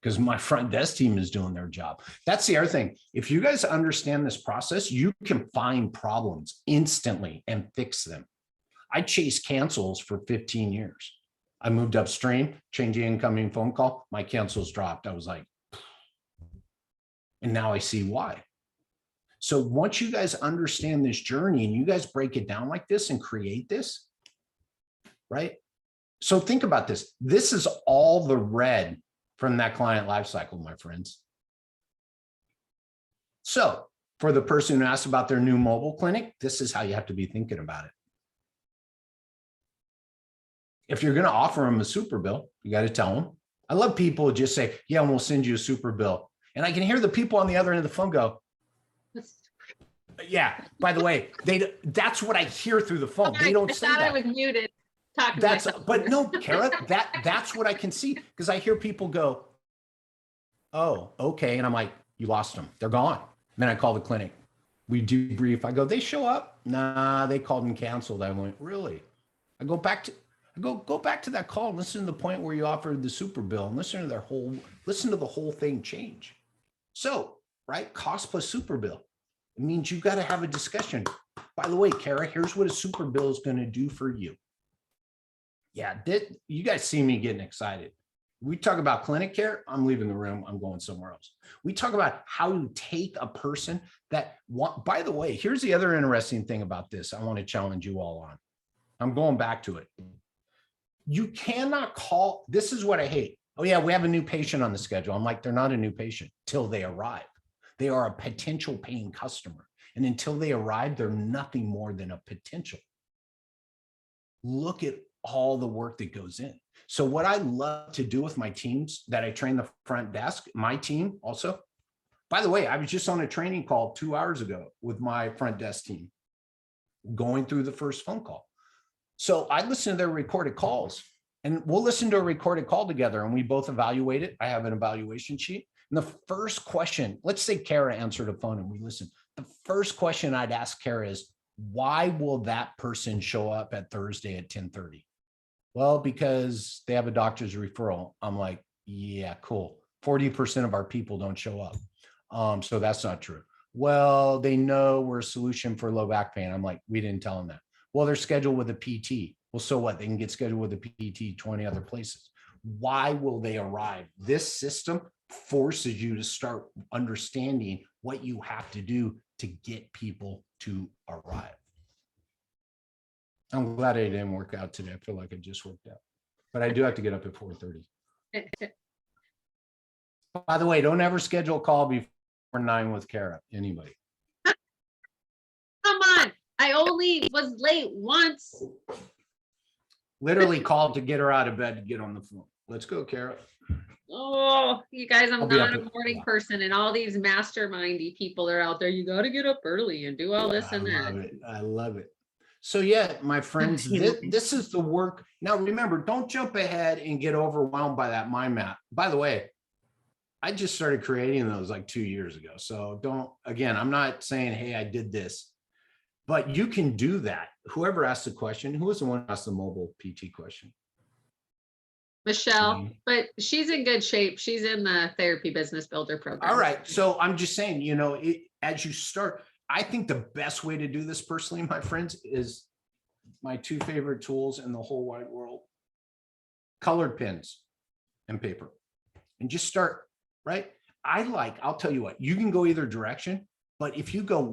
because my front desk team is doing their job. That's the other thing. If you guys understand this process, you can find problems instantly and fix them. I chased cancels for 15 years. I moved upstream, changed the incoming phone call, my cancels dropped. I was like, and now I see why. So once you guys understand this journey and you guys break it down like this and create this, right? So think about this. This is all the red from that client lifecycle, my friends. So for the person who asked about their new mobile clinic, this is how you have to be thinking about it. If you're going to offer them a super bill, you got to tell them. I love people who just say, yeah, we'll send you a super bill. And I can hear the people on the other end of the phone go, yeah, by the way, that's what I hear through the phone. They don't say that. I was muted. But no, Kara, that's what I can see, because I hear people go, oh, okay. And I'm like, you lost them. They're gone. And then I call the clinic. We debrief. I go, they show up. Nah, they called and canceled. I went, really? I go back to that call and listen to the point where you offered the super bill and listen to the whole thing change. So, right, cost plus super bill. It means you've got to have a discussion. By the way, Kara, here's what a super bill is going to do for you. Yeah, you guys see me getting excited. We talk about clinic care, I'm leaving the room, I'm going somewhere else. We talk about how to take a person by the way, here's the other interesting thing about this I want to challenge you all on. I'm going back to it. You cannot call, this is what I hate. Oh yeah, we have a new patient on the schedule. I'm like, they're not a new patient till they arrive. They are a potential paying customer. And until they arrive, they're nothing more than a potential. Look at all the work that goes in. So what I love to do with my teams that I train the front desk, my team also, by the way, I was just on a training call 2 hours ago with my front desk team, going through the first phone call. So I listen to their recorded calls, and we'll listen to a recorded call together and we both evaluate it. I have an evaluation sheet. And the first question, let's say Kara answered a phone and we listen. The first question I'd ask Kara is, why will that person show up at Thursday at 10:30? Well, because they have a doctor's referral. I'm like, yeah, cool. 40% of our people don't show up. So that's not true. Well, they know we're a solution for low back pain. I'm like, we didn't tell them that. Well, they're scheduled with a PT. Well, so what? They can get scheduled with a PT 20 other places. Why will they arrive? This system forces you to start understanding what you have to do to get people to arrive. I'm glad I didn't work out today. I feel like it just worked out, but I do have to get up at 4:30. By the way, don't ever schedule a call before 9 with Kara, anybody. Come on, I only was late once. Literally called to get her out of bed to get on the phone. Let's go, Kara. Oh, you guys, I'm I'll be not up a at- morning yeah. person, and all these mastermindy people are out there. You got to get up early and do all this I and love that. it. I love it. So yeah, my friends, this is the work. Now remember, don't jump ahead and get overwhelmed by that mind map. By the way, I just started creating those like 2 years ago. So again, I'm not saying, hey, I did this, but you can do that. Whoever asked the question, who was the one who asked the mobile PT question? Michelle, but she's in good shape. She's in the therapy business builder program. All right. So I'm just saying, as you start, I think the best way to do this personally, my friends, is my two favorite tools in the whole wide world: colored pens and paper. And just start, right? I'll tell you what, you can go either direction, but if you go,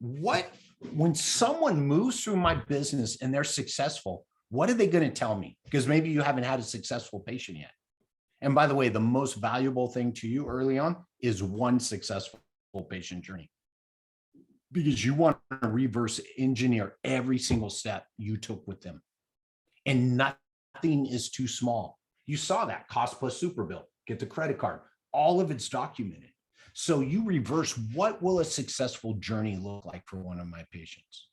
when someone moves through my business and they're successful, what are they going to tell me? Because maybe you haven't had a successful patient yet. And by the way, the most valuable thing to you early on is one successful patient journey, because you want to reverse engineer every single step you took with them. And nothing is too small. You saw that cost plus super bill, get the credit card, all of it's documented. So you reverse, what will a successful journey look like for one of my patients?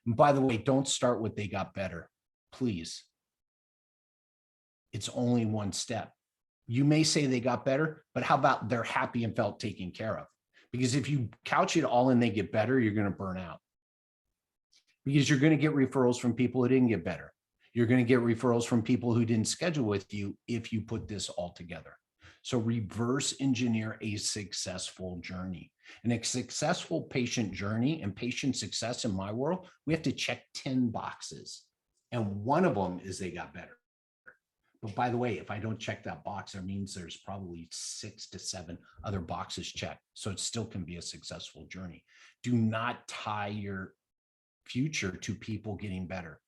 And by the way, don't start with they got better, please. It's only one step. You may say they got better, but how about they're happy and felt taken care of? Because if you couch it all and they get better, you're going to burn out. Because you're going to get referrals from people who didn't get better. You're going to get referrals from people who didn't schedule with you if you put this all together. So reverse engineer a successful journey. And a successful patient journey and patient success in my world, we have to check 10 boxes. And one of them is they got better. But by the way, if I don't check that box, that means there's probably 6 to 7 other boxes checked. So it still can be a successful journey. Do not tie your future to people getting better.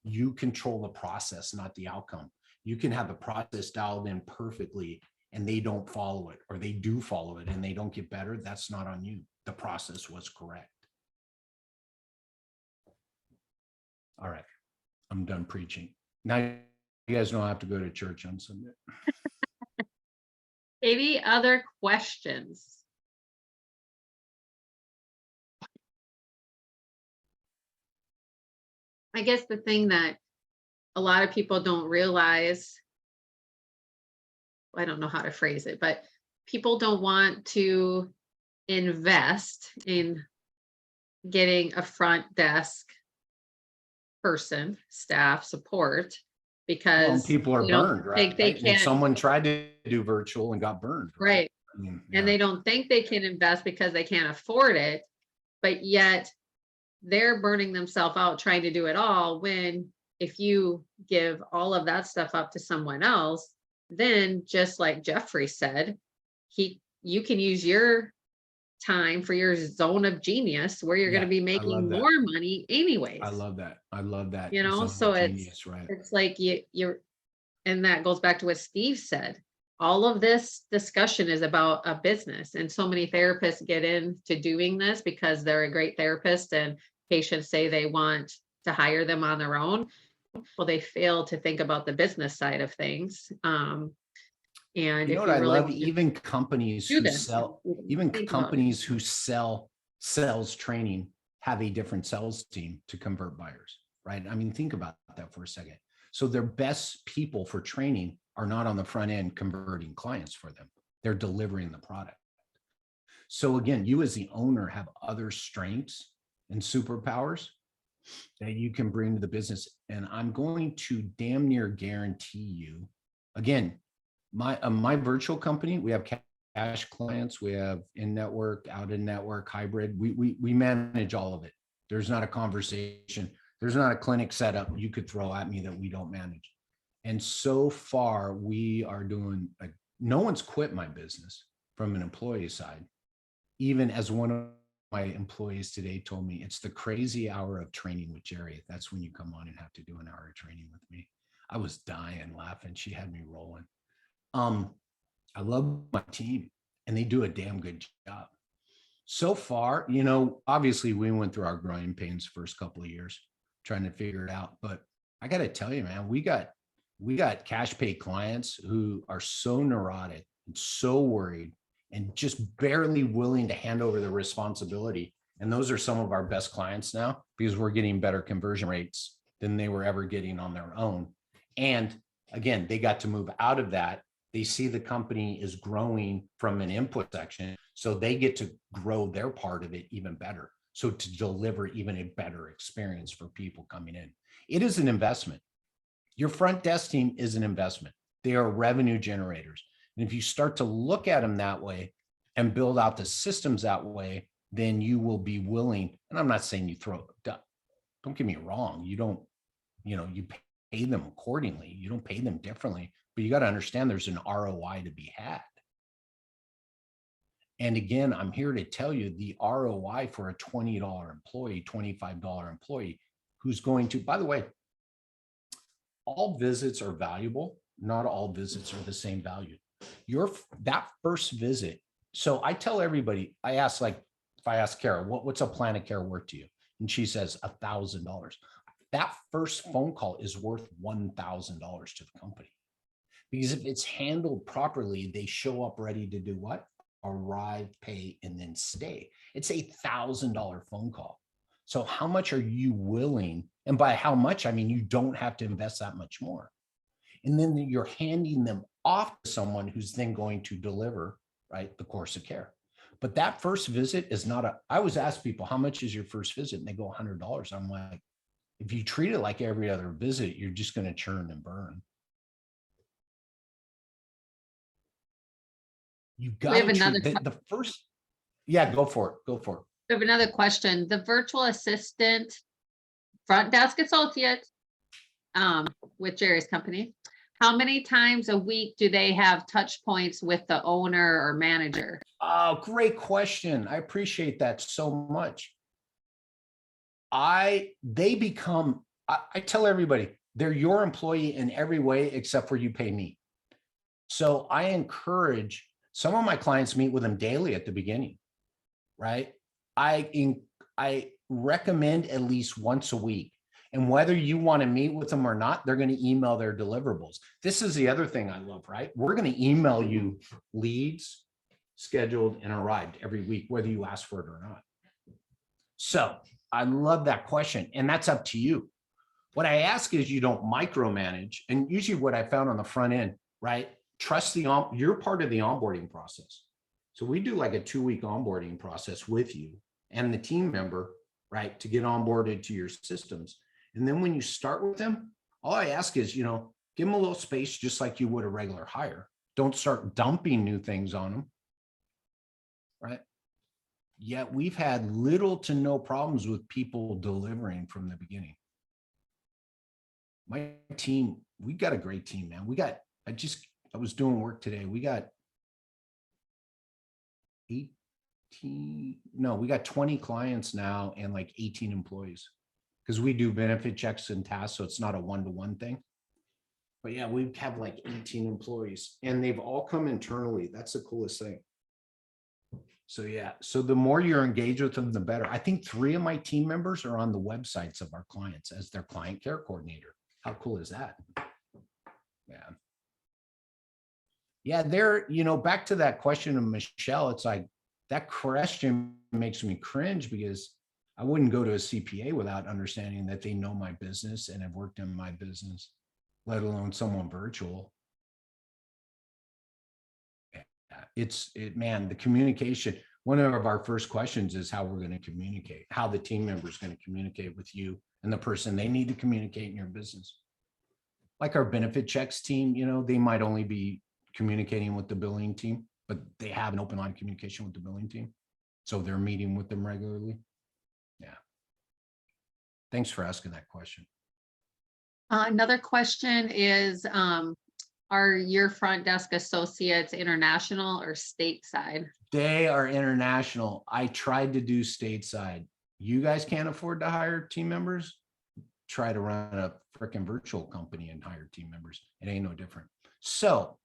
You control the process, not the outcome. You can have the process dialed in perfectly and they don't follow it, or they do follow it and they don't get better. That's not on you. The process was correct. All right, I'm done preaching. Now you guys don't have to go to church on Sunday. Any other questions? I guess the thing that a lot of people don't realize, I don't know how to phrase it, but people don't want to invest in getting a front desk person, staff support, because People are they don't burned, think right? they And can, someone tried to do virtual and got burned. right? I mean, And they don't think they can invest because they can't afford it, but yet they're burning themselves out trying to do it all, when if you give all of that stuff up to someone else, then just like Jeffrey said, you can use your time for your zone of genius where you're going to be I love making that. more money anyways. I love that. I love that. You know, Zone so of it's genius, right? it's like you're, and that goes back to what Steve said. All of this discussion is about a business, and so many therapists get into doing this because they're a great therapist and patients say they want to hire them on their own. Well, they fail to think about the business side of things. And You know if what you I really love? want to Even companies do who this, sell, think about it. sales training have a different sales team to convert buyers, right? I mean, think about that for a second. So their best people for training are not on the front end converting clients for them. They're delivering the product. So again, you as the owner have other strengths and superpowers that you can bring to the business. And I'm going to damn near guarantee you, again, my virtual company, we have cash clients, we have in-network, out-in-network, hybrid. We manage all of it. There's not a conversation. There's not a clinic setup you could throw at me that we don't manage. And so far, we are doing, no one's quit my business from an employee side. Even as one of my employees today told me, it's the crazy hour of training with Jerry. That's when you come on and have to do an hour of training with me. I was dying laughing. She had me rolling. I love my team and they do a damn good job. So far, obviously we went through our growing pains first couple of years trying to figure it out. But I got to tell you, man, we got cash pay clients who are so neurotic and so worried and just barely willing to hand over the responsibility. And those are some of our best clients now because we're getting better conversion rates than they were ever getting on their own. And again, they got to move out of that. They see the company is growing from an input section, so they get to grow their part of it even better. So to deliver even a better experience for people coming in. It is an investment. Your front desk team is an investment. They are revenue generators. And if you start to look at them that way and build out the systems that way, then you will be willing, and I'm not saying you don't get me wrong. You don't, you pay them accordingly. You don't pay them differently, but you got to understand there's an ROI to be had. And again, I'm here to tell you the ROI for a $20 employee, $25 employee who's going to, by the way, all visits are valuable. Not all visits are the same value. That first visit. So I tell everybody, if I ask Kara, what's a plan of care worth to you? And she says $1,000. That first phone call is worth $1,000 to the company. Because if it's handled properly, they show up ready to do what? Arrive, pay, and then stay. It's $1,000 phone call. So how much are you willing? And by how much, I mean, you don't have to invest that much more. And then you're handing them off to someone who's then going to deliver, right, the course of care. But that first visit is not I always ask people, how much is your first visit? And they go $100. I'm like, if you treat it like every other visit, you're just going to churn and burn. You got to treat the first. Yeah, go for it. Go for it. We have another question. The virtual assistant front desk associate with Jerry's company, how many times a week do they have touch points with the owner or manager? Oh, great question. I appreciate that so much. I tell everybody, they're your employee in every way except for you pay me. So I encourage some of my clients meet with them daily at the beginning, right? I recommend at least once a week. And whether you want to meet with them or not, they're going to email their deliverables. This is the other thing I love, right? We're going to email you leads scheduled and arrived every week, whether you ask for it or not. So I love that question. And that's up to you. What I ask is you don't micromanage. And usually what I found on the front end, right? Trust you're part of the onboarding process. So we do like a 2-week onboarding process with you and the team member, right? To get onboarded to your systems. And then when you start with them, all I ask is, give them a little space, just like you would a regular hire. Don't start dumping new things on them, right? Yet we've had little to no problems with people delivering from the beginning. My team, we got a great team, man. I was doing work today. We got 20 clients now and like 18 employees because we do benefit checks and tasks. So it's not a one-to-one thing. But yeah, we have like 18 employees and they've all come internally. That's the coolest thing. So yeah, so the more you're engaged with them, the better. I think 3 of my team members are on the websites of our clients as their client care coordinator. How cool is that? Yeah. Yeah, back to that question of Michelle, it's like that question makes me cringe because I wouldn't go to a CPA without understanding that they know my business and have worked in my business, let alone someone virtual. Man, the communication, one of our first questions is how we're going to communicate, how the team member is going to communicate with you and the person they need to communicate in your business. Like our benefit checks team, they might only be communicating with the billing team, but they have an open line of communication with the billing team. So they're meeting with them regularly. Yeah. Thanks for asking that question. Another question is, are your front desk associates international or stateside? They are international. I tried to do stateside. You guys can't afford to hire team members? Try to run a freaking virtual company and hire team members. It ain't no different. So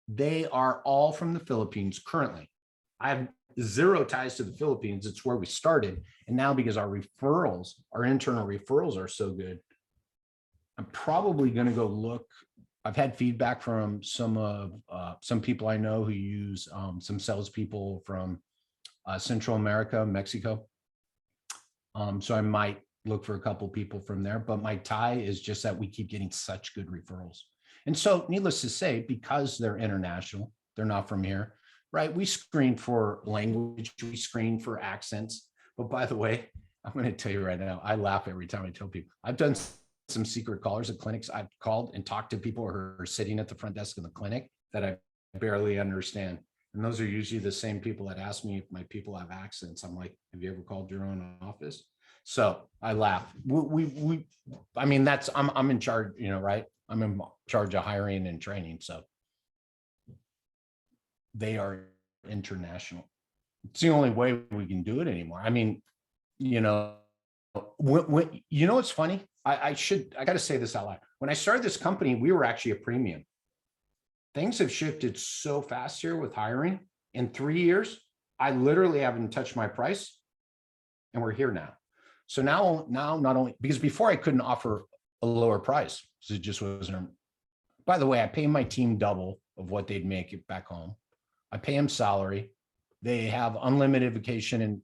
They are all from the Philippines currently. I have zero ties to the Philippines. It's where we started. And now because our referrals, our internal referrals are so good, I'm probably going to go look. I've had feedback from some people I know who use some salespeople from Central America, Mexico. So I might look for a couple people from there, but my tie is just that we keep getting such good referrals. And so needless to say, because they're international, they're not from here, right? We screen for language, we screen for accents. But by the way, I'm going to tell you right now, I laugh every time I tell people. I've done some secret callers at clinics. I've called and talked to people who are sitting at the front desk in the clinic that I barely understand. And those are usually the same people that ask me if my people have accents. I'm like, have you ever called your own office? So I laugh. I mean, I'm in charge, right? I'm in charge of hiring and training. So they are international. It's the only way we can do it anymore. I mean, what's funny? I got to say this out loud. When I started this company, we were actually a premium. Things have shifted so fast here with hiring. In 3 years, I literally haven't touched my price, and we're here now. So now not only because before I couldn't offer a lower price, so it just wasn't. By the way, I pay my team double of what they'd make it back home. I pay them salary. They have unlimited vacation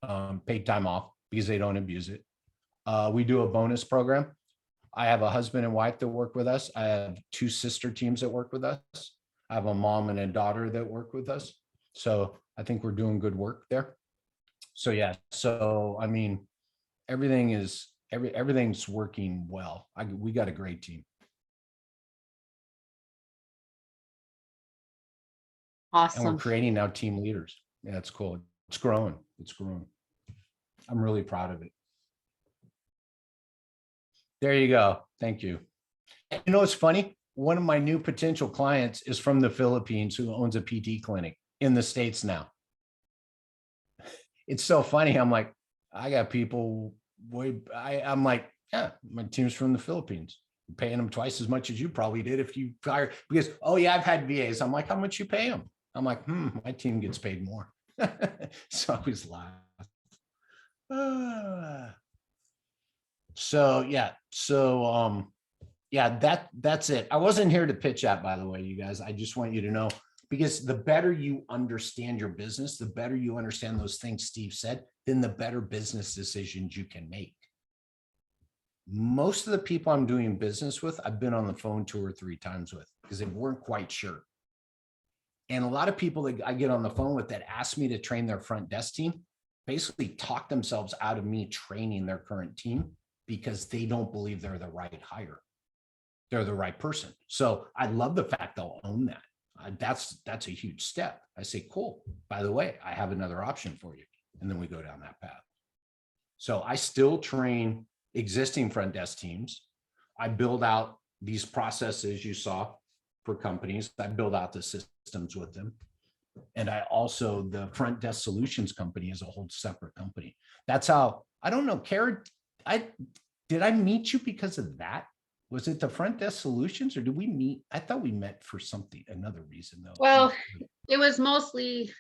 and paid time off because they don't abuse it. We do a bonus program. I have a husband and wife that work with us. I have 2 sister teams that work with us. I have a mom and a daughter that work with us. So I think we're doing good work there. So yeah, so I mean, everything's working well. We got a great team. And we're Awesome. creating now team leaders. Yeah, it's cool. It's growing. It's growing. I'm really proud of it. There you go. Thank you. And you know, it's funny. One of my new potential clients is from the Philippines who owns a PT clinic in the States now. It's so funny. I'm like, I got people. I'm like, yeah, my team's from the Philippines. I'm paying them twice as much as you probably did if you hire. Because, oh yeah, I've had VAs. I'm like, how much you pay them? I'm like, my team gets paid more. So I was laughing. So yeah, yeah, that's it. I wasn't here to pitch that, by the way, you guys. I just want you to know, because the better you understand your business, the better you understand those things Steve said, then the better business decisions you can make. Most of the people I'm doing business with, I've been on the phone 2 or 3 times with because they weren't quite sure. And a lot of people that I get on the phone with that ask me to train their front desk team basically talk themselves out of me training their current team because they don't believe they're the right hire. They're the right person. So I love the fact they'll own that. That's a huge step. I say, cool. By the way, I have another option for you. And then we go down that path. So I still train existing front desk teams. I build out these processes you saw for companies. I build out the systems with them. And I also, the front desk solutions company is a whole separate company. That's how, I don't know, Kara, did I meet you because of that? Was it the front desk solutions or did we meet? I thought we met for another reason though. Well, it was mostly,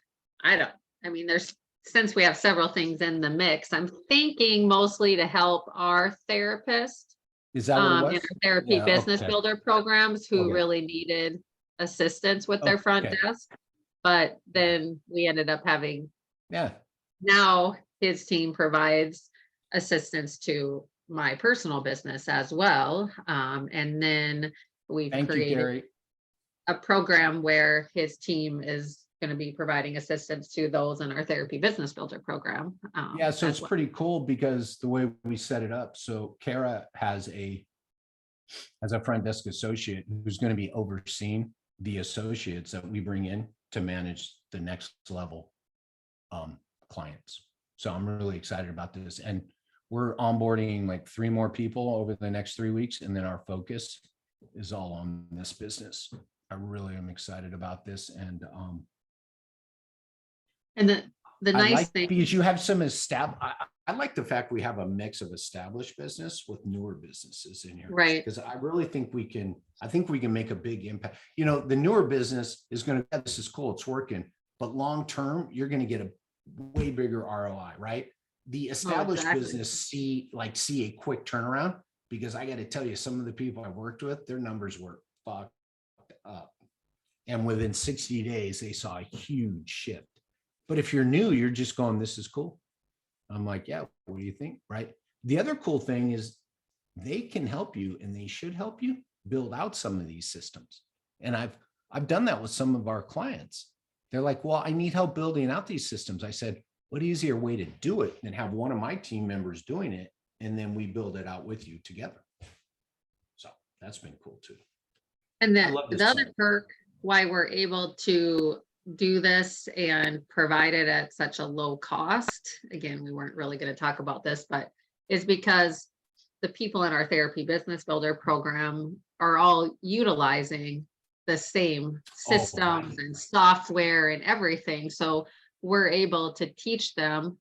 since we have several things in the mix, I'm thinking mostly to help our therapists Is that what it in was? our therapy Yeah, business okay. builder programs who Okay. really needed assistance with their front Okay. desk. But then we ended up having, Yeah. now his team provides assistance to my personal business as well. And then we've Thank you, created Gary. a program where his team is going to be providing assistance to those in our therapy business builder program. Yeah, so as it's well. pretty cool because the way we set it up. So Kara has a front desk associate who's going to be overseeing the associates that we bring in to manage the next level clients. So I'm really excited about this. And we're onboarding like 3 more people over the next 3 weeks. And then our focus is all on this business. I really am excited about this. And And then the I nice like thing, because you have some I like the fact we have a mix of established business with newer businesses in here. right? Because I really think I think we can make a big impact. You know, the newer business is going to, yeah, this is cool, it's working, but long-term, you're going to get a way bigger ROI, right? The established exactly. business see a quick turnaround, because I got to tell you, some of the people I worked with, their numbers were fucked up. And within 60 days, they saw a huge shift. But if you're new, you're just going, this is cool. I'm like, yeah, what do you think? Right. The other cool thing is they can help you, and they should help you build out some of these systems. And I've done that with some of our clients. They're like, well, I need help building out these systems. I said, what easier way to do it than have one of my team members doing it, and then we build it out with you together. So that's been cool too. And I then love this the other site. perk why we're able to do this and provide it at such a low cost, again, we weren't really going to talk about this, but is because the people in our therapy business builder program are all utilizing the same systems right. and software and everything. So we're able to teach them,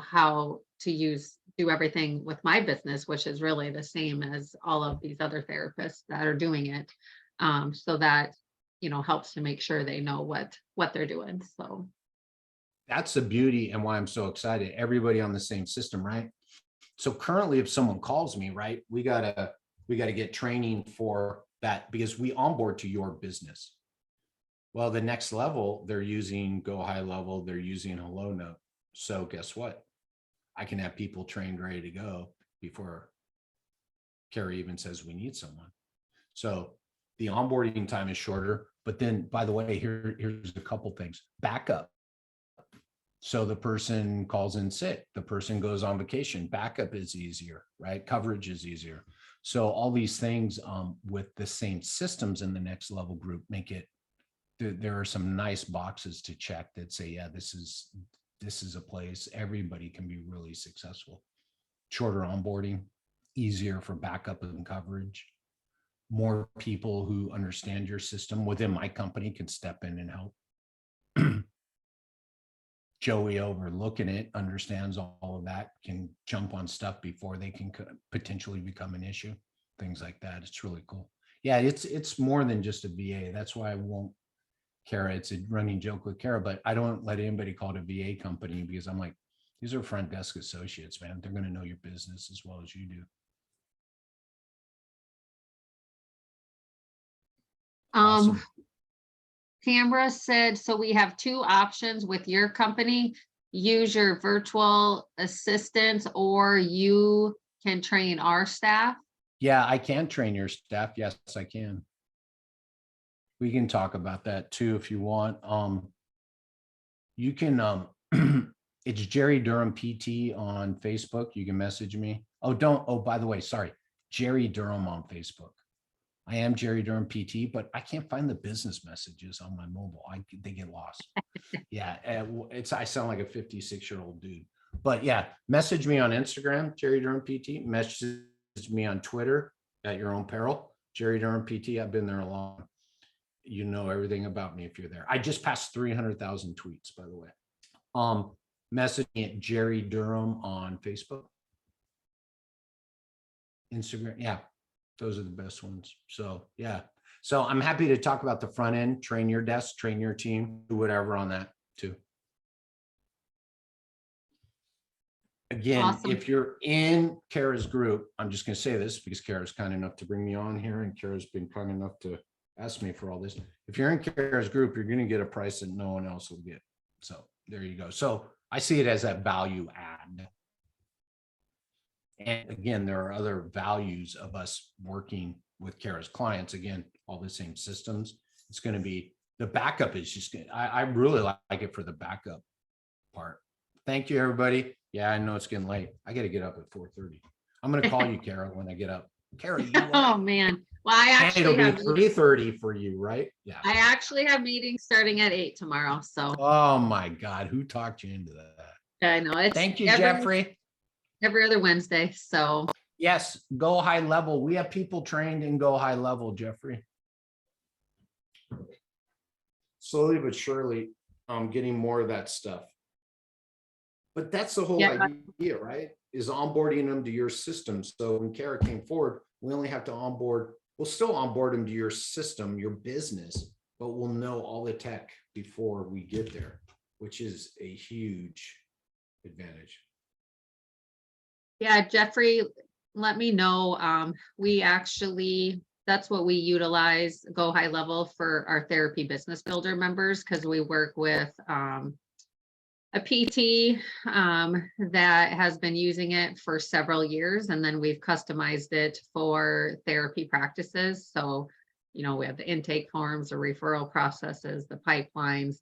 how to do everything with my business, which is really the same as all of these other therapists that are doing it. So that, helps to make sure they know what they're doing. So That's the beauty and why I'm so excited. Everybody on the same system, right? So currently, if someone calls me, right, we gotta get training for that, because we onboard to your business. Well, the next level, they're using Go High Level, they're using Hello Note. So guess what? I can have people trained, ready to go before Carrie even says we need someone. So the onboarding time is shorter, but then, by the way, here's a couple things. Backup. So the person calls in sick, the person goes on vacation, backup is easier, right? Coverage is easier. So all these things with the same systems in the next level group make it, there are some nice boxes to check that say, yeah, this is a place everybody can be really successful. Shorter onboarding, easier for backup and coverage. More people who understand your system within my company can step in and help. Joey overlooking it understands all of that, can jump on stuff before they can potentially become an issue, things like that. It's really cool. Yeah, it's more than just a VA. That's why I won't, Kara, it's a running joke with Kara, but I don't let anybody call it a VA company, because I'm like, these are front desk associates, man. They're going to know your business as well as you do. Awesome. Tamara said, so we have two options with your company: use your virtual assistants, or you can train our staff. Yeah, I can train your staff. Yes, I can. We can talk about that too if you want. You can it's Jerry Durham PT on Facebook. You can message me. Oh, by the way, sorry, Jerry Durham on Facebook. I am Jerry Durham PT, but I can't find the business messages on my mobile. They get lost. Yeah, I sound like a 56-year-old dude. But yeah, message me on Instagram, Jerry Durham PT. Message me on Twitter at your own peril, Jerry Durham PT. I've been there a long. You know everything about me if you're there. I just passed 300,000 tweets, by the way. Message me at Jerry Durham on Facebook, Instagram. Yeah, those are the best ones. So yeah. So I'm happy to talk about the front end, train your desk, train your team, do whatever on that too. Again, Awesome. if you're in Kara's group, I'm just going to say this because Kara's kind enough to bring me on here, and Kara's been kind enough to ask me for all this. If you're in Kara's group, you're going to get a price that no one else will get. So there you go. So I see it as that value add. And again, there are other values of us working with Kara's clients. Again, all the same systems. It's going to be, the backup is just good. I really like it for the backup part. Thank you, everybody. Yeah, I know it's getting late. I got to get up at 4:30. I'm going to call you, Kara, when I get up. Kara, Oh man. Well, I actually have 3:30 for you, right? Yeah. I actually have meetings starting at 8 tomorrow. So. Oh my God, who talked you into that? I know it's. Thank you, Jeffrey. Every other Wednesday. So. Yes, Go High Level. We have people trained in Go High Level, Jeffrey. Slowly but surely, I'm getting more of that stuff. But that's the whole Yeah. idea, right? Is onboarding them to your system. So when Kara came forward, we only have to onboard, we'll still onboard them to your system, your business, but we'll know all the tech before we get there, which is a huge advantage. Yeah, Jeffrey, let me know. We actually, that's what we utilize, Go High Level, for our therapy business builder members, because we work with a PT that has been using it for several years, and then we've customized it for therapy practices. So, you know, we have the intake forms, the referral processes, the pipelines,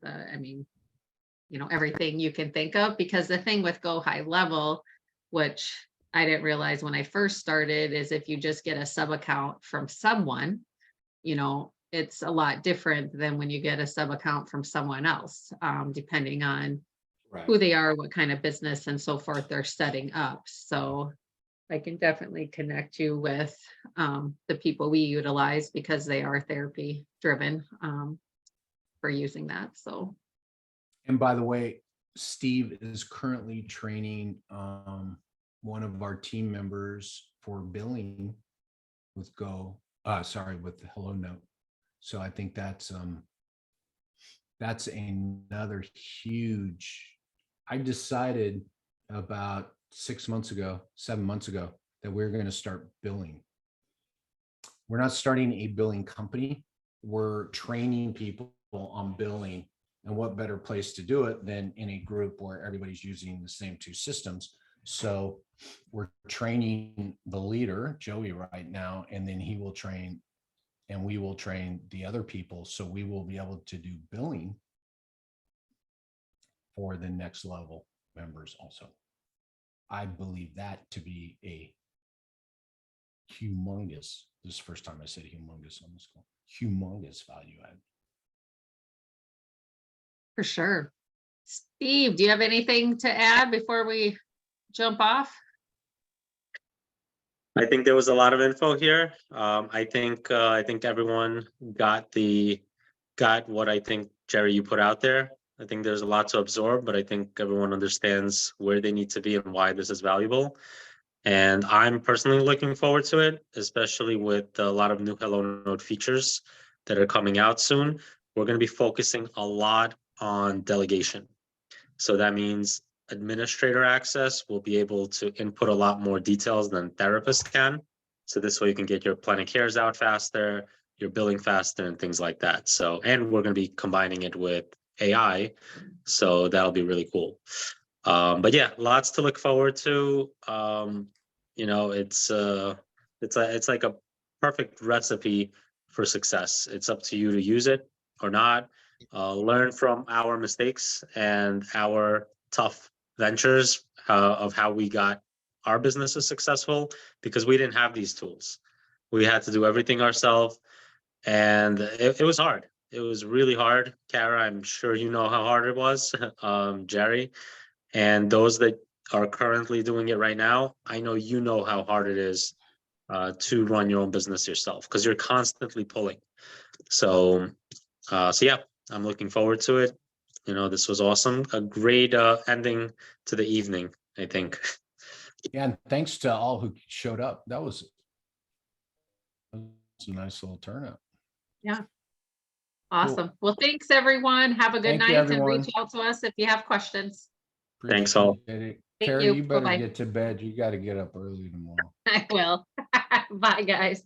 everything you can think of. Because the thing with Go High Level, which I didn't realize when I first started, is if you just get a sub account from someone, it's a lot different than when you get a sub account from someone else, depending on who they are, what kind of business and so forth they're setting up. So I can definitely connect you with the people we utilize, because they are therapy driven for using that. So. And by the way, Steve is currently training one of our team members for billing with with the Hello Note. So I think that's another huge. I decided about 7 months ago, that we're going to start billing. We're not starting a billing company. We're training people on billing. And what better place to do it than in a group where everybody's using the same two systems. So we're training the leader, Joey, right now, and then he will train, and we will train the other people. So we will be able to do billing for the next level members also. I believe that to be a humongous, this is the first time I said humongous on this call, humongous value add. For sure. Steve, do you have anything to add before we jump off? I think there was a lot of info here. I think everyone got what I think, Jerry, you put out there. I think there's a lot to absorb, but I think everyone understands where they need to be and why this is valuable. And I'm personally looking forward to it, especially with a lot of new Hello Note features that are coming out soon. We're going to be focusing a lot on delegation. So that means administrator access will be able to input a lot more details than therapists can. So this way you can get your plan of cares out faster, your billing faster, and things like that. So, and we're going to be combining it with AI. So that'll be really cool. But yeah, lots to look forward to. It's like a perfect recipe for success. It's up to you to use it or not. Learn from our mistakes and our tough ventures of how we got our businesses successful, because we didn't have these tools. We had to do everything ourselves, and it was hard. It was really hard. Kara, I'm sure you know how hard it was. Jerry, and those that are currently doing it right now, I know you know how hard it is to run your own business yourself, because you're constantly pulling. So yeah, I'm looking forward to it. This was awesome. A great ending to the evening, I think. Yeah, and thanks to all who showed up. That was a nice little turnout. Yeah. Awesome. Well, thanks everyone. Have a good Thank you, night, and everyone. reach out to us if you have questions. Thanks all. Appreciate it. Thank Carrie, you. you better Bye-bye. get to bed. You got to get up early tomorrow. I will. Bye, guys.